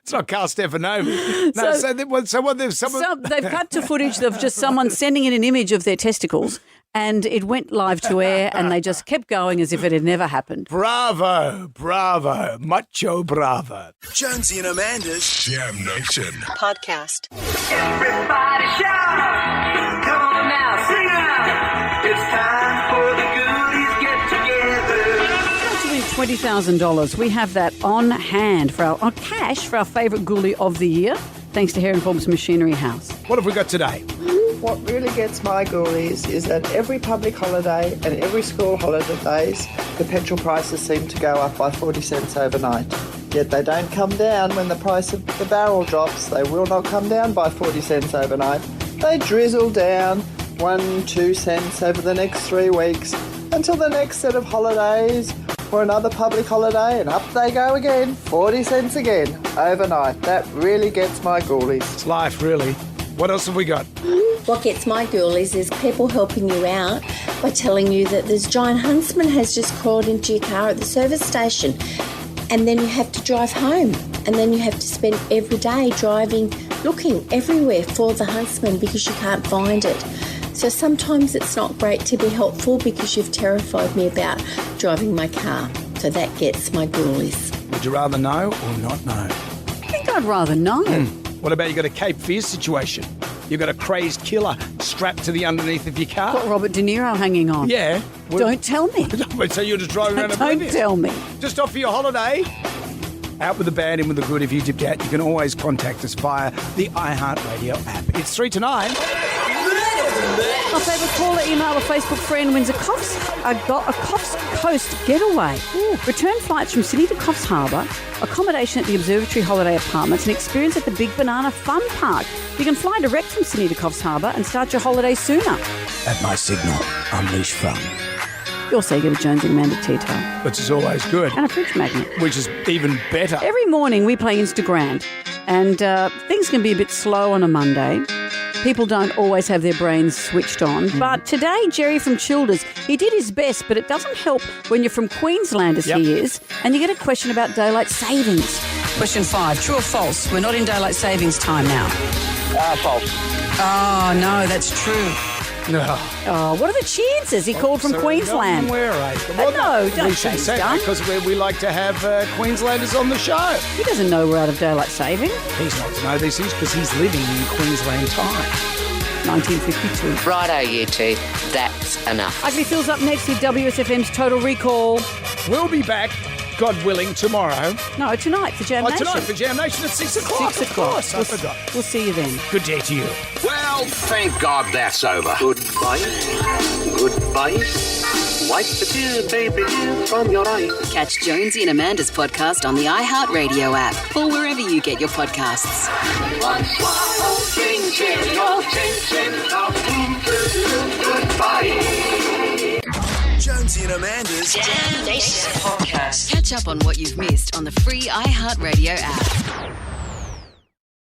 It's not Carl Stefanovi. No, they've cut to footage of just someone sending in an image of their testicles. And it went live to air and they just kept going as if it had never happened. Bravo, bravo, macho bravo. Jonesy and Amanda's Jam Nation podcast. Everybody shout! Come on now, sing out! It's time for the Ghoulies get together. $20,000. We have that on hand on cash for our favourite ghoulie of the year, thanks to Heron Forbes Machinery House. What have we got today? What really gets my ghoulies is that every public holiday and every school holidays, the petrol prices seem to go up by 40 cents overnight. Yet they don't come down when the price of the barrel drops. They will not come down by 40 cents overnight. They drizzle down 1-2 cents over the next 3 weeks until the next set of holidays or another public holiday, and up they go again, 40 cents again overnight. That really gets my ghoulies. It's life, really. What else have we got? What gets my ghoulies is people helping you out by telling you that this giant huntsman has just crawled into your car at the service station. and then you have to drive home, and then you have to spend every day driving, looking everywhere for the huntsman because you can't find it. So sometimes it's not great to be helpful because you've terrified me about driving my car. So that gets my ghoulies. Would you rather know or not know? I think I'd rather know. What about you got a Cape Fear situation? You've got a crazed killer strapped to the underneath of your car. Got Robert De Niro hanging on. Yeah. Don't tell me. So you're just driving around Don't oblivious. tell me. Just off for your holiday. Out with the bad, in with the good. If you dipped out, you can always contact us via the iHeartRadio app. It's 3 to 9. My favourite caller, email, or Facebook friend wins a Coffs Coast getaway. Return flights from Sydney to Coffs Harbour, accommodation at the Observatory Holiday Apartments, and experience at the Big Banana Fun Park. You can fly direct from Sydney to Coffs Harbour and start your holiday sooner. At my signal, unleash fun. You also get a Jonesy Amanda tea towel. Which is always good. And a fridge magnet. Which is even better. Every morning we play Instagram, and things can be a bit slow on a Monday. People don't always have their brains switched on. But today, Jerry from Childers, he did his best, but it doesn't help when you're from Queensland, as he is, and you get a question about daylight savings. Question 5, true or false? We're not in daylight savings time now. False. Oh, no, that's true. No. Oh, what are the chances? He called from Queensland. Where, no, don't we say should he's say done. that because we like to have Queenslanders on the show. He doesn't know we're out of daylight saving. He's not to know these things because he's living in Queensland time. 1952. Righto, you two. That's enough. Ugly Phil's up next with WSFM's Total Recall. We'll be back, God willing, tomorrow. No, tonight for Jam Nation. Tonight for Jam Nation at 6 o'clock. 6 o'clock. Of course, I forgot. We'll see you then. Good day to you. Well, thank God that's over. Goodbye. Goodbye. Wipe the tear, baby, from your eye. Catch Jonesy and Amanda's podcast on the iHeartRadio app or wherever you get your podcasts. Goodbye. Jonesy and Amanda's Jam Nation podcast. Catch up on what you've missed on the free iHeartRadio app.